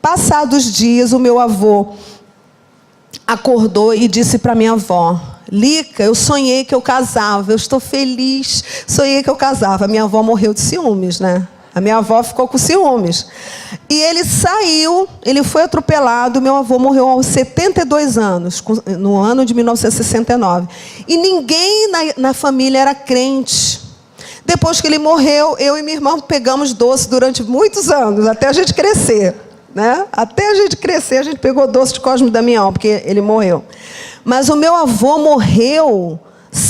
Passados dias, o meu avô acordou e disse para minha avó: Lica, eu sonhei que eu casava, eu estou feliz, sonhei que eu casava. Minha avó morreu de ciúmes, né? A minha avó ficou com ciúmes. E ele saiu, ele foi atropelado. Meu avô morreu aos 72 anos, no ano de 1969. E ninguém na família era crente. Depois que ele morreu, eu e minha irmã pegamos doce durante muitos anos, até a gente crescer, né? Até a gente crescer, a gente pegou doce de Cosme e Damião, porque ele morreu. Mas o meu avô morreu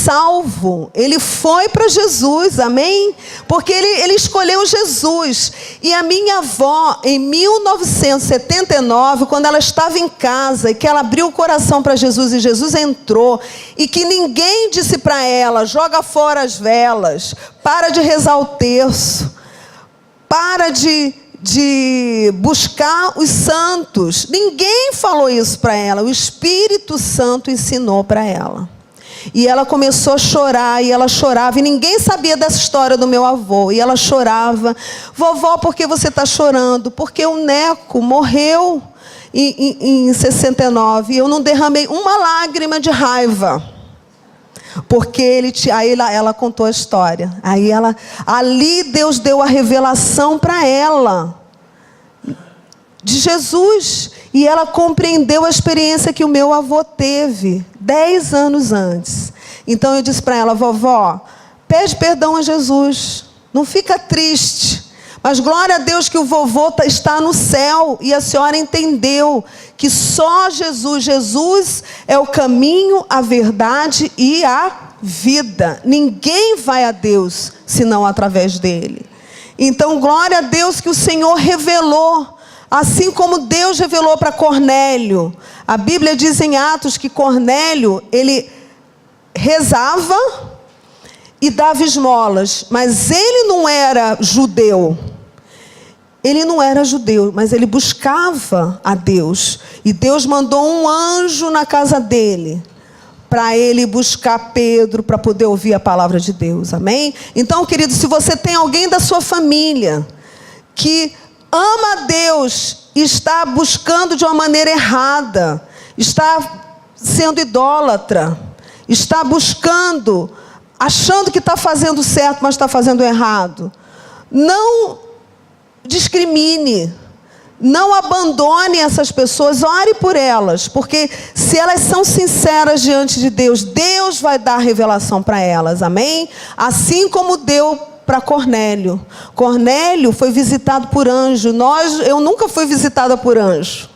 salvo. Ele foi para Jesus, amém? Porque ele escolheu Jesus. E a minha avó, em 1979, quando ela estava em casa e que ela abriu o coração para Jesus e Jesus entrou, e que ninguém disse para ela: joga fora as velas, para de rezar o terço, para de buscar os santos. Ninguém falou isso para ela. O Espírito Santo ensinou para ela. E ela começou a chorar, e ela chorava, e ninguém sabia dessa história do meu avô. E ela chorava: vovó, por que você está chorando? Porque o Neco morreu em 69, e eu não derramei uma lágrima de raiva. Porque ela contou a história. Ali Deus deu a revelação para ela de Jesus. E ela compreendeu a experiência que o meu avô teve 10 anos antes. Então eu disse para ela: vovó, pede perdão a Jesus, não fica triste. Mas glória a Deus que o vovô está no céu. E a senhora entendeu que só Jesus é o caminho, a verdade e a vida. Ninguém vai a Deus senão através dele. Então glória a Deus que o Senhor revelou. Assim como Deus revelou para Cornélio. A Bíblia diz em Atos que Cornélio, ele rezava e dava esmolas, mas ele não era judeu. Ele não era judeu, mas ele buscava a Deus. E Deus mandou um anjo na casa dele, para ele buscar Pedro, para poder ouvir a palavra de Deus. Amém? Então, querido, se você tem alguém da sua família que ama a Deus e está buscando de uma maneira errada, está sendo idólatra, está buscando, achando que está fazendo certo, mas está fazendo errado, não discrimine, não abandone essas pessoas, ore por elas, porque se elas são sinceras diante de Deus, Deus vai dar revelação para elas, amém? Assim como deu para Cornélio. Cornélio foi visitado por anjo. Eu nunca fui visitada por anjo,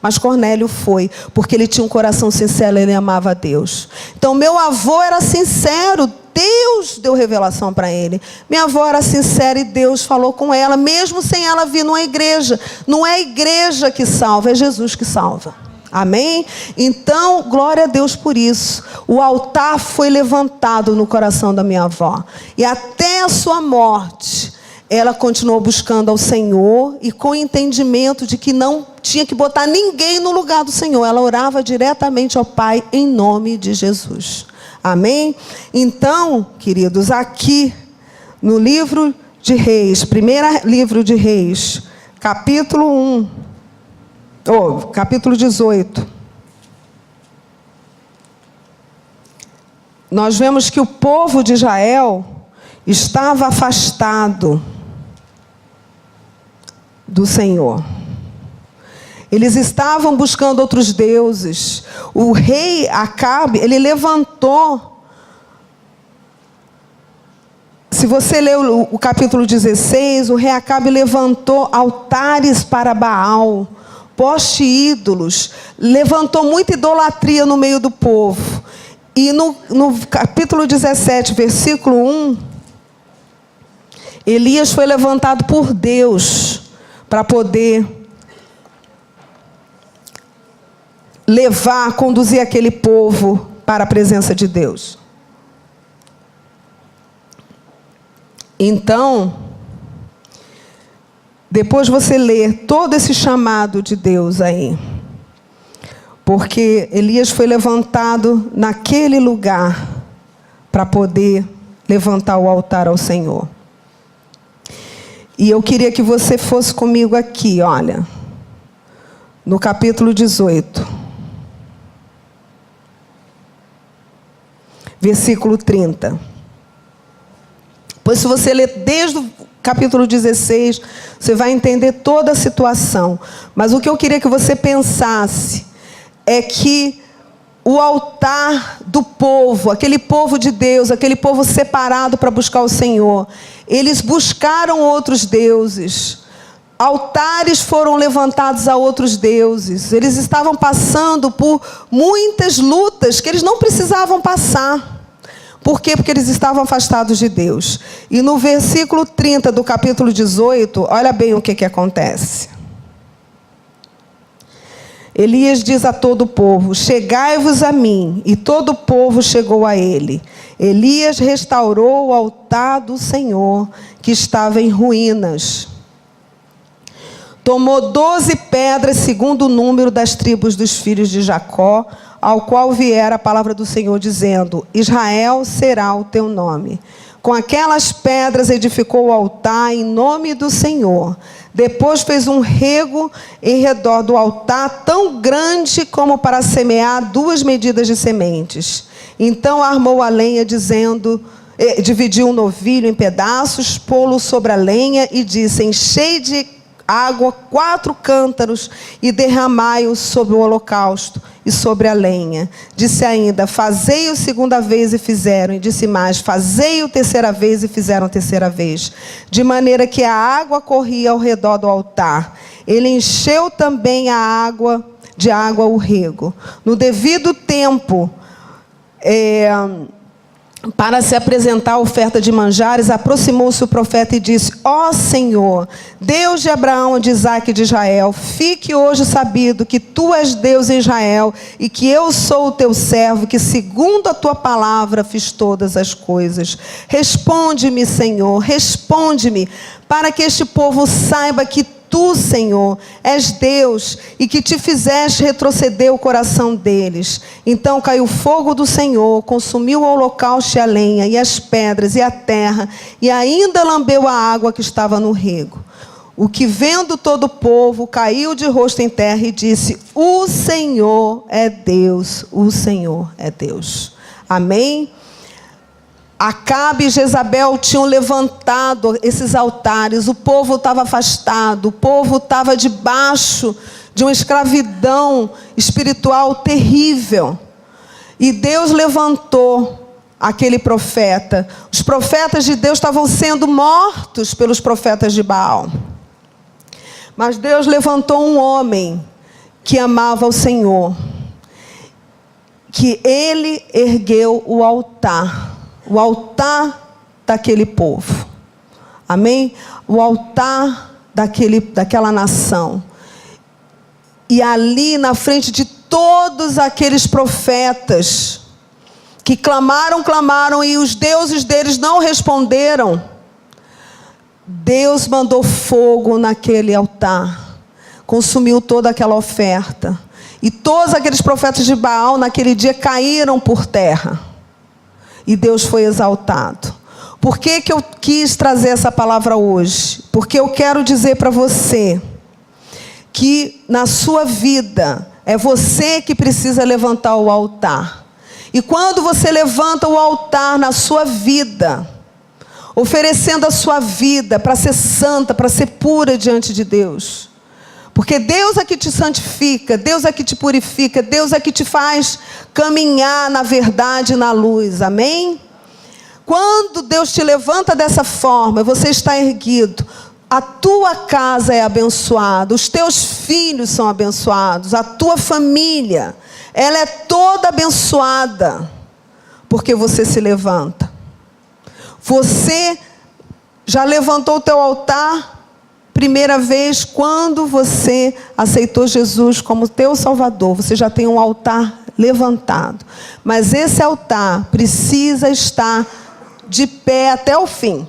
mas Cornélio foi, porque ele tinha um coração sincero, ele amava a Deus. Então meu avô era sincero, Deus deu revelação para ele. Minha avó era sincera e Deus falou com ela, mesmo sem ela vir numa igreja. Não é a igreja que salva, é Jesus que salva. Amém? Então, glória a Deus por isso. O altar foi levantado no coração da minha avó. E até a sua morte, ela continuou buscando ao Senhor e com entendimento de que não tinha que botar ninguém no lugar do Senhor. Ela orava diretamente ao Pai em nome de Jesus. Amém? Então, queridos, aqui no livro de Reis, primeiro livro de Reis, capítulo 18. Nós vemos que o povo de Israel estava afastado do Senhor. Eles estavam buscando outros deuses. O rei Acabe, ele levantou. Se você ler o capítulo 16, o rei Acabe levantou altares para Baal, poste ídolos, levantou muita idolatria no meio do povo. E no capítulo 17, versículo 1, Elias foi levantado por Deus para poder conduzir aquele povo para a presença de Deus. Então, depois você lê todo esse chamado de Deus aí, porque Elias foi levantado naquele lugar para poder levantar o altar ao Senhor. E eu queria que você fosse comigo aqui, olha, no capítulo 18. Versículo 30. Pois se você ler desde o capítulo 16, você vai entender toda a situação. Mas o que eu queria que você pensasse é que o altar do povo, aquele povo de Deus, aquele povo separado para buscar o Senhor, eles buscaram outros deuses. Altares foram levantados a outros deuses. Eles estavam passando por muitas lutas que eles não precisavam passar. Por quê? Porque eles estavam afastados de Deus. E no versículo 30 do capítulo 18, olha bem o que acontece. Elias diz a todo o povo: chegai-vos a mim. E todo o povo chegou a ele. Elias restaurou o altar do Senhor, que estava em ruínas. Tomou 12 pedras, segundo o número das tribos dos filhos de Jacó, ao qual viera a palavra do Senhor, dizendo: Israel será o teu nome. Com aquelas pedras edificou o altar em nome do Senhor. Depois fez um rego em redor do altar, tão grande como para semear 2 medidas de sementes. Então armou a lenha, dividiu um novilho em pedaços, pô-lo sobre a lenha e disse: enchei de água 4 cântaros e derramai-o sobre o holocausto e sobre a lenha. Disse ainda: fazei-o segunda vez, e fizeram. E disse mais: fazei-o terceira vez, e fizeram terceira vez. De maneira que a água corria ao redor do altar. Ele encheu também de água o rego. No devido tempo, para se apresentar a oferta de manjares, aproximou-se o profeta e disse: ó Senhor, Deus de Abraão, de Isaque e de Israel, fique hoje sabido que tu és Deus em Israel e que eu sou o teu servo, que segundo a tua palavra fiz todas as coisas. Responde-me, Senhor, responde-me, para que este povo saiba que tu, Senhor, és Deus e que te fizeste retroceder o coração deles. Então caiu o fogo do Senhor, consumiu o holocausto e a lenha, e as pedras e a terra, e ainda lambeu a água que estava no rego. O que, vendo todo o povo, caiu de rosto em terra e disse: o Senhor é Deus, o Senhor é Deus. Amém? Acabe e Jezabel tinham levantado esses altares, o povo estava afastado, o povo estava debaixo de uma escravidão espiritual terrível. E Deus levantou aquele profeta. Os profetas de Deus estavam sendo mortos pelos profetas de Baal. Mas Deus levantou um homem que amava o Senhor, que ele ergueu o altar daquele povo. Amém? O altar daquela nação. E ali na frente de todos aqueles profetas que clamaram e os deuses deles não responderam, Deus mandou fogo naquele altar, consumiu toda aquela oferta, e todos aqueles profetas de Baal naquele dia caíram por terra. E Deus foi exaltado. Por que eu quis trazer essa palavra hoje? Porque eu quero dizer para você que na sua vida é você que precisa levantar o altar. E quando você levanta o altar na sua vida, oferecendo a sua vida para ser santa, para ser pura diante de Deus, porque Deus é que te santifica, Deus é que te purifica, Deus é que te faz caminhar na verdade e na luz, amém? Quando Deus te levanta dessa forma, você está erguido, a tua casa é abençoada, os teus filhos são abençoados, a tua família, ela é toda abençoada, porque você se levanta. Você já levantou o teu altar primeira vez quando você aceitou Jesus como teu Salvador. Você já tem um altar levantado. Mas esse altar precisa estar de pé até o fim.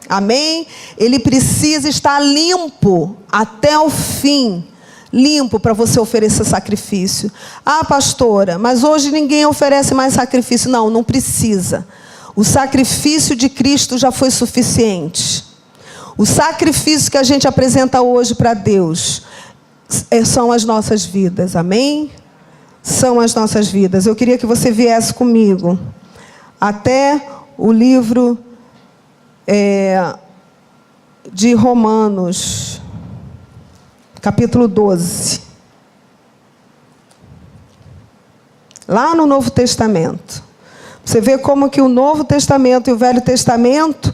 Amém? Ele precisa estar limpo até o fim. Limpo para você oferecer sacrifício. Ah, pastora, mas hoje ninguém oferece mais sacrifício. Não, não precisa. O sacrifício de Cristo já foi suficiente. O sacrifício que a gente apresenta hoje para Deus são as nossas vidas, amém? São as nossas vidas. Eu queria que você viesse comigo até o livro de Romanos, capítulo 12. Lá no Novo Testamento. Você vê como que o Novo Testamento e o Velho Testamento,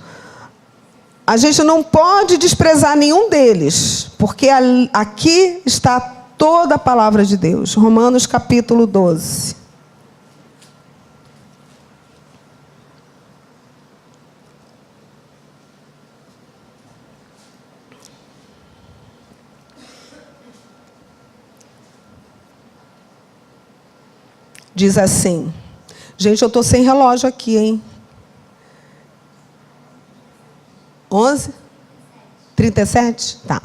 a gente não pode desprezar nenhum deles, porque aqui está toda a palavra de Deus. Romanos capítulo 12. diz assim. Gente, eu estou sem relógio aqui, hein? 11? 37? Tá.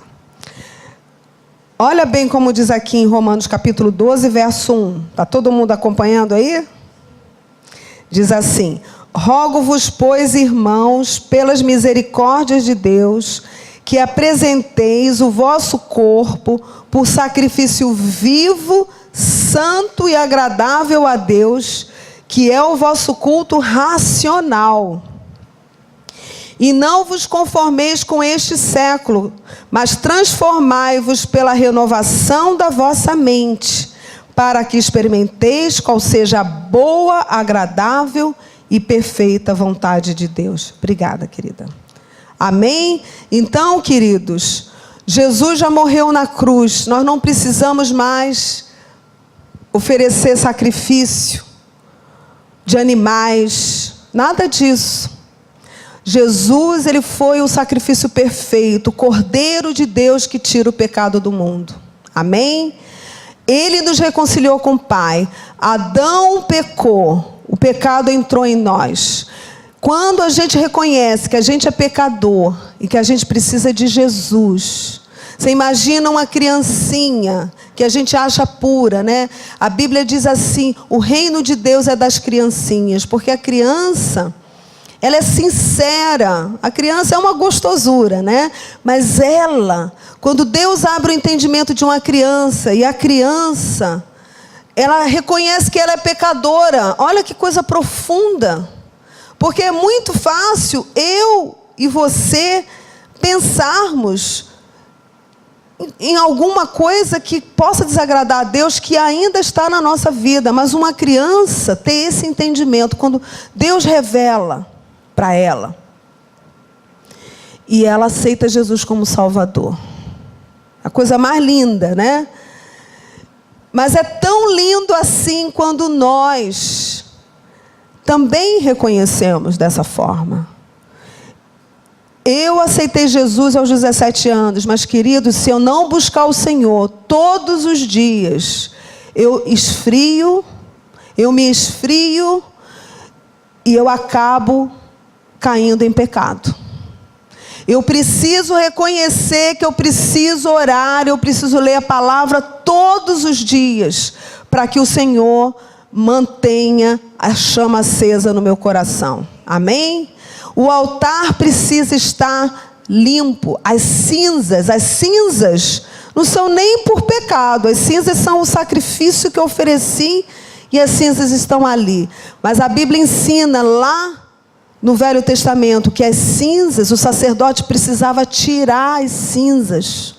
Olha bem como diz aqui em Romanos capítulo 12, verso 1. Está todo mundo acompanhando aí? Diz assim: rogo-vos, pois, irmãos, pelas misericórdias de Deus, que apresenteis o vosso corpo por sacrifício vivo, santo e agradável a Deus, que é o vosso culto racional. E não vos conformeis com este século, mas transformai-vos pela renovação da vossa mente, para que experimenteis qual seja a boa, agradável e perfeita vontade de Deus. Obrigada, querida. Amém? Então, queridos, Jesus já morreu na cruz. Nós não precisamos mais oferecer sacrifício de animais, nada disso. Jesus, ele foi o sacrifício perfeito, o Cordeiro de Deus que tira o pecado do mundo. Amém? Ele nos reconciliou com o Pai. Adão pecou, o pecado entrou em nós. Quando a gente reconhece que a gente é pecador e que a gente precisa de Jesus, você imagina uma criancinha que a gente acha pura, né? A Bíblia diz assim: o reino de Deus é das criancinhas, porque a criança, ela é sincera, a criança é uma gostosura, né? Mas ela, quando Deus abre o entendimento de uma criança, e a criança, ela reconhece que ela é pecadora. Olha que coisa profunda. Porque é muito fácil eu e você pensarmos em alguma coisa que possa desagradar a Deus, que ainda está na nossa vida. Mas uma criança tem esse entendimento, quando Deus revela para ela, e ela aceita Jesus como Salvador. A coisa mais linda, né? Mas é tão lindo assim quando nós também reconhecemos dessa forma. Eu aceitei Jesus aos 17 anos, mas, queridos, se eu não buscar o Senhor todos os dias, eu me esfrio e eu acabo caindo em pecado. Eu preciso reconhecer que eu preciso orar, eu preciso ler a palavra todos os dias, para que o Senhor mantenha a chama acesa no meu coração. Amém? O altar precisa estar limpo. As cinzas não são nem por pecado, as cinzas são o sacrifício que eu ofereci, e as cinzas estão ali. Mas a Bíblia ensina lá no Velho Testamento que as cinzas, o sacerdote precisava tirar as cinzas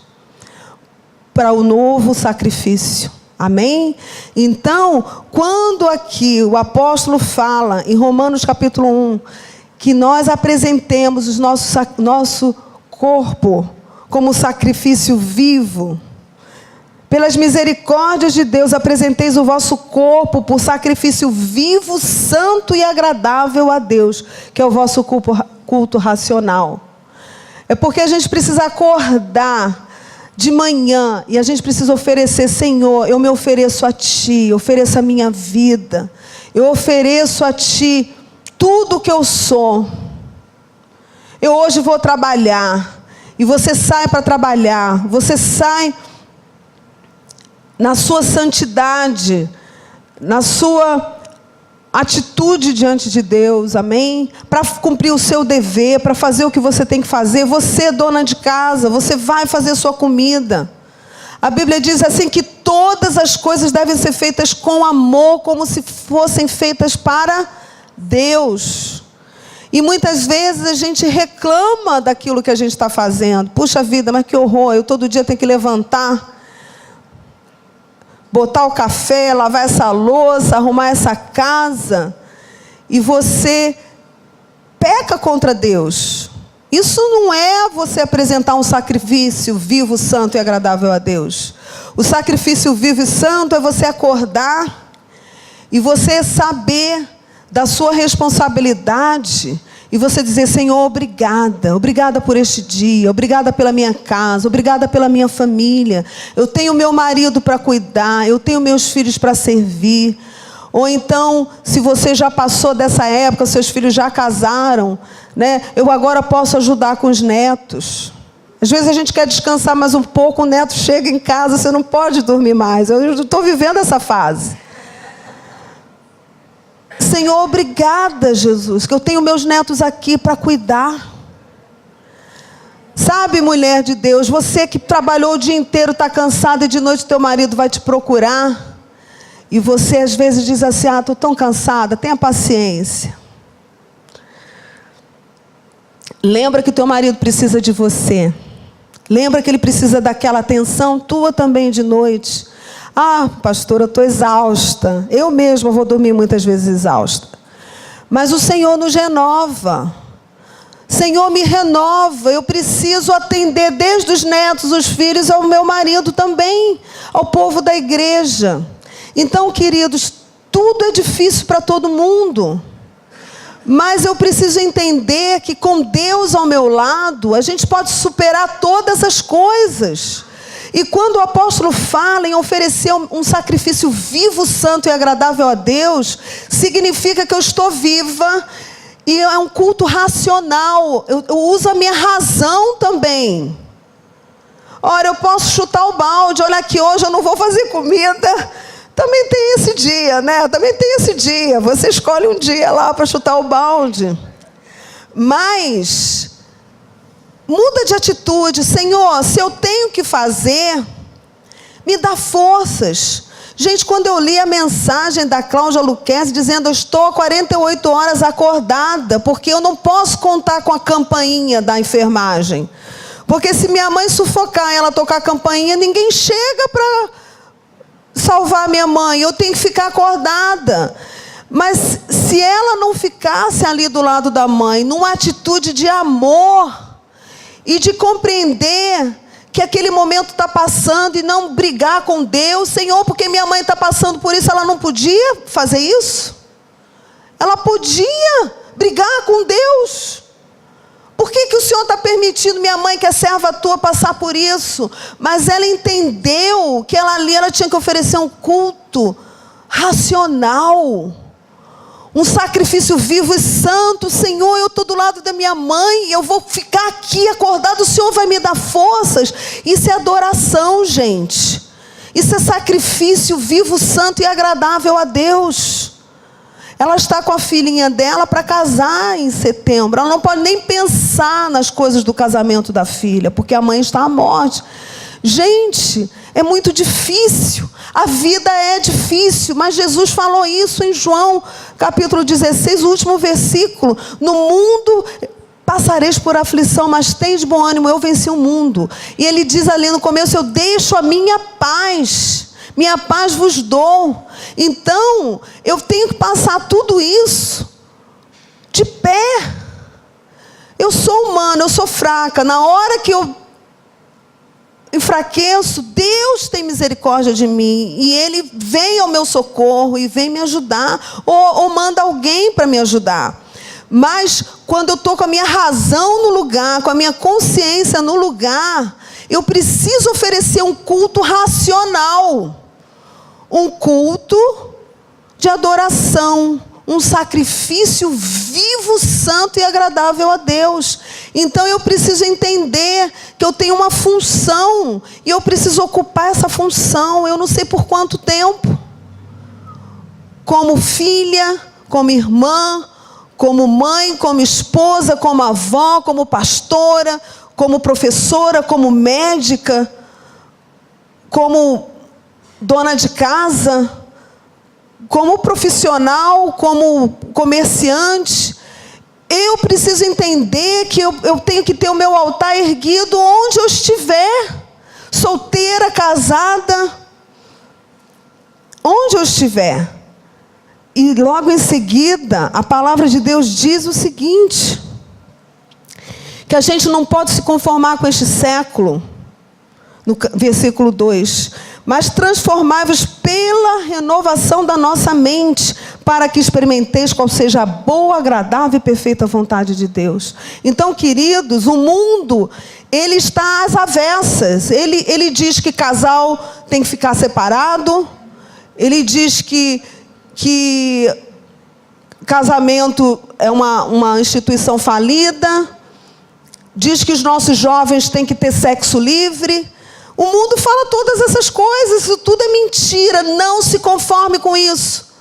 para o novo sacrifício. Amém? Então, quando aqui o apóstolo fala em Romanos capítulo 1, que nós apresentemos o nosso corpo como sacrifício vivo, pelas misericórdias de Deus, apresenteis o vosso corpo por sacrifício vivo, santo e agradável a Deus, que é o vosso culto racional. É porque a gente precisa acordar de manhã e a gente precisa oferecer: Senhor, eu me ofereço a Ti, eu ofereço a minha vida, eu ofereço a Ti tudo o que eu sou. Eu hoje vou trabalhar, e você sai para trabalhar, você sai na sua santidade, na sua atitude diante de Deus, amém? Para cumprir o seu dever, para fazer o que você tem que fazer. Você é dona de casa, você vai fazer sua comida. A Bíblia diz assim que todas as coisas devem ser feitas com amor, como se fossem feitas para Deus. E muitas vezes a gente reclama daquilo que a gente está fazendo. Puxa vida, mas que horror, eu todo dia tenho que levantar, botar o café, lavar essa louça, arrumar essa casa, e você peca contra Deus. Isso não é você apresentar um sacrifício vivo, santo e agradável a Deus. O sacrifício vivo e santo é você acordar e você saber da sua responsabilidade, e você dizer: Senhor, obrigada, obrigada por este dia, obrigada pela minha casa, obrigada pela minha família. Eu tenho meu marido para cuidar, eu tenho meus filhos para servir. Ou então, se você já passou dessa época, seus filhos já casaram, né? Eu agora posso ajudar com os netos. Às vezes a gente quer descansar mais um pouco, o neto chega em casa, você não pode dormir mais. Eu estou vivendo essa fase. Senhor, obrigada, Jesus, que eu tenho meus netos aqui para cuidar. Sabe, mulher de Deus, você que trabalhou o dia inteiro, está cansada e de noite teu marido vai te procurar. E você às vezes diz assim, estou tão cansada, tenha paciência. Lembra que teu marido precisa de você. Lembra que ele precisa daquela atenção tua também de noite. Pastora, eu estou exausta. Eu mesma vou dormir muitas vezes exausta. Mas o Senhor nos renova. Senhor, me renova. Eu preciso atender desde os netos, os filhos, ao meu marido também, ao povo da igreja. Então, queridos, tudo é difícil para todo mundo. Mas eu preciso entender que com Deus ao meu lado, a gente pode superar todas as coisas. E quando o apóstolo fala em oferecer um sacrifício vivo, santo e agradável a Deus, significa que eu estou viva e é um culto racional. Eu uso a minha razão também. Ora, eu posso chutar o balde, olha aqui, hoje eu não vou fazer comida. Também tem esse dia, né? Também tem esse dia. Você escolhe um dia lá para chutar o balde. Mas muda de atitude. Senhor, se eu tenho que fazer, me dá forças. Gente, quando eu li a mensagem da Cláudia Luquezzi dizendo, eu estou há 48 horas acordada, porque eu não posso contar com a campainha da enfermagem. Porque se minha mãe sufocar e ela tocar a campainha, ninguém chega para salvar minha mãe, eu tenho que ficar acordada. Mas se ela não ficasse ali do lado da mãe, numa atitude de amor e de compreender que aquele momento está passando e não brigar com Deus, Senhor, porque minha mãe está passando por isso, ela não podia fazer isso? Ela podia brigar com Deus. Por que o Senhor está permitindo minha mãe, que é serva tua, passar por isso? Mas ela entendeu que ela tinha que oferecer um culto racional. Um sacrifício vivo e santo. Senhor, eu estou do lado da minha mãe, eu vou ficar aqui acordado, o Senhor vai me dar forças. Isso é adoração, gente. Isso é sacrifício vivo, santo e agradável a Deus. Ela está com a filhinha dela para casar em setembro. Ela não pode nem pensar nas coisas do casamento da filha, porque a mãe está à morte. Gente, é muito difícil. A vida é difícil, mas Jesus falou isso em João, capítulo 16, o último versículo. No mundo passareis por aflição, mas tende bom ânimo, eu venci o mundo. E ele diz ali no começo, eu deixo a minha paz vos dou. Então, eu tenho que passar tudo isso de pé. Eu sou humana, eu sou fraca. Na hora que eu enfraqueço, Deus tem misericórdia de mim. E Ele vem ao meu socorro e vem me ajudar. Ou manda alguém para me ajudar. Mas, quando eu estou com a minha razão no lugar, com a minha consciência no lugar, eu preciso oferecer um culto racional. Um culto de adoração, um sacrifício vivo, santo e agradável a Deus. Então eu preciso entender que eu tenho uma função e eu preciso ocupar essa função. Eu não sei por quanto tempo. Como filha, como irmã, como mãe, como esposa, como avó, como pastora, como professora, como médica, como dona de casa, como profissional, como comerciante. Eu preciso entender que eu tenho que ter o meu altar erguido onde eu estiver. Solteira, casada, onde eu estiver. E logo em seguida, a palavra de Deus diz o seguinte, que a gente não pode se conformar com este século. No versículo 2, mas transformai-vos pela renovação da nossa mente, para que experimenteis qual seja a boa, agradável e perfeita vontade de Deus. Então, queridos, o mundo, ele está às avessas. Ele diz que casal tem que ficar separado. Ele diz que que casamento é uma instituição falida, diz que os nossos jovens têm que ter sexo livre. O mundo fala todas essas coisas, isso tudo é mentira, não se conforme com isso,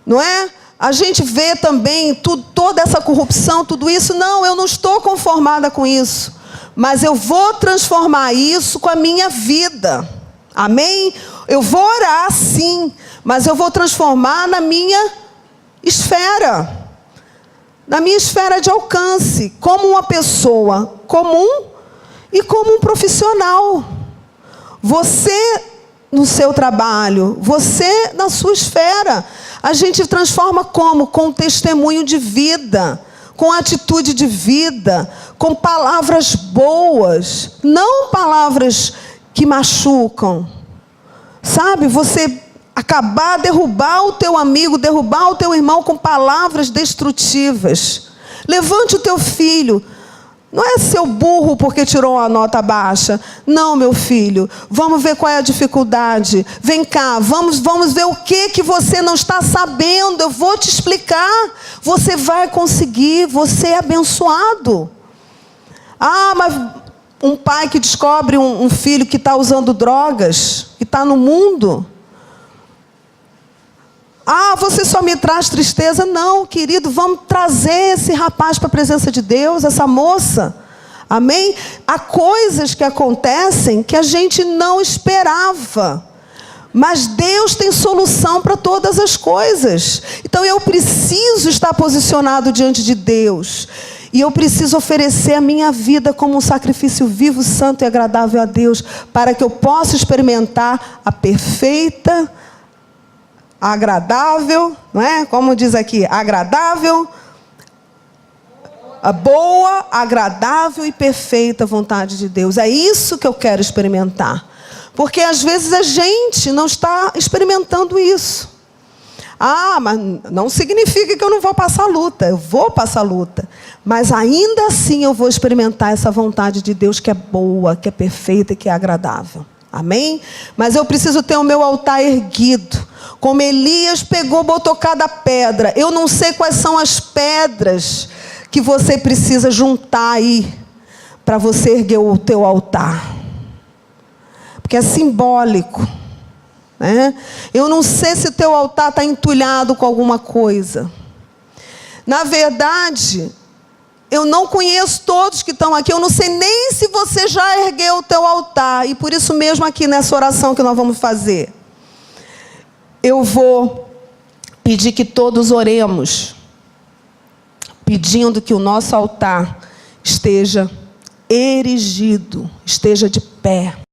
não é? A gente vê também toda essa corrupção, tudo isso. Não, eu não estou conformada com isso, mas eu vou transformar isso com a minha vida, amém? Eu vou orar sim, mas eu vou transformar na minha esfera de alcance, como uma pessoa comum e como um profissional. Você no seu trabalho, você na sua esfera. A gente transforma como? Com testemunho de vida, com atitude de vida, com palavras boas, não palavras que machucam. Sabe, você acabar, derrubar o teu amigo, derrubar o teu irmão com palavras destrutivas. Levante o teu filho. Não é seu burro porque tirou uma nota baixa. Não, meu filho. Vamos ver qual é a dificuldade. Vem cá, vamos ver o que você não está sabendo. Eu vou te explicar. Você vai conseguir. Você é abençoado. Ah, mas um pai que descobre um filho que está usando drogas, que está no mundo. Ah, você só me traz tristeza. Não, querido, vamos trazer esse rapaz para a presença de Deus, essa moça. Amém? Há coisas que acontecem que a gente não esperava. Mas Deus tem solução para todas as coisas. Então eu preciso estar posicionado diante de Deus. E eu preciso oferecer a minha vida como um sacrifício vivo, santo e agradável a Deus, para que eu possa experimentar a perfeita, agradável, não é? Como diz aqui, agradável, a boa, agradável e perfeita vontade de Deus. É isso que eu quero experimentar. Porque às vezes a gente não está experimentando isso. Ah, mas não significa que eu não vou passar luta. Eu vou passar luta. Mas ainda assim eu vou experimentar essa vontade de Deus que é boa, que é perfeita e que é agradável. Amém? Mas eu preciso ter o meu altar erguido. Como Elias pegou, botou cada pedra. Eu não sei quais são as pedras que você precisa juntar aí para você erguer o teu altar. Porque é simbólico, né? Eu não sei se o teu altar está entulhado com alguma coisa. Na verdade, eu não conheço todos que estão aqui. Eu não sei nem se você já ergueu o teu altar. E por isso mesmo aqui nessa oração que nós vamos fazer, eu vou pedir que todos oremos, pedindo que o nosso altar esteja erigido, esteja de pé.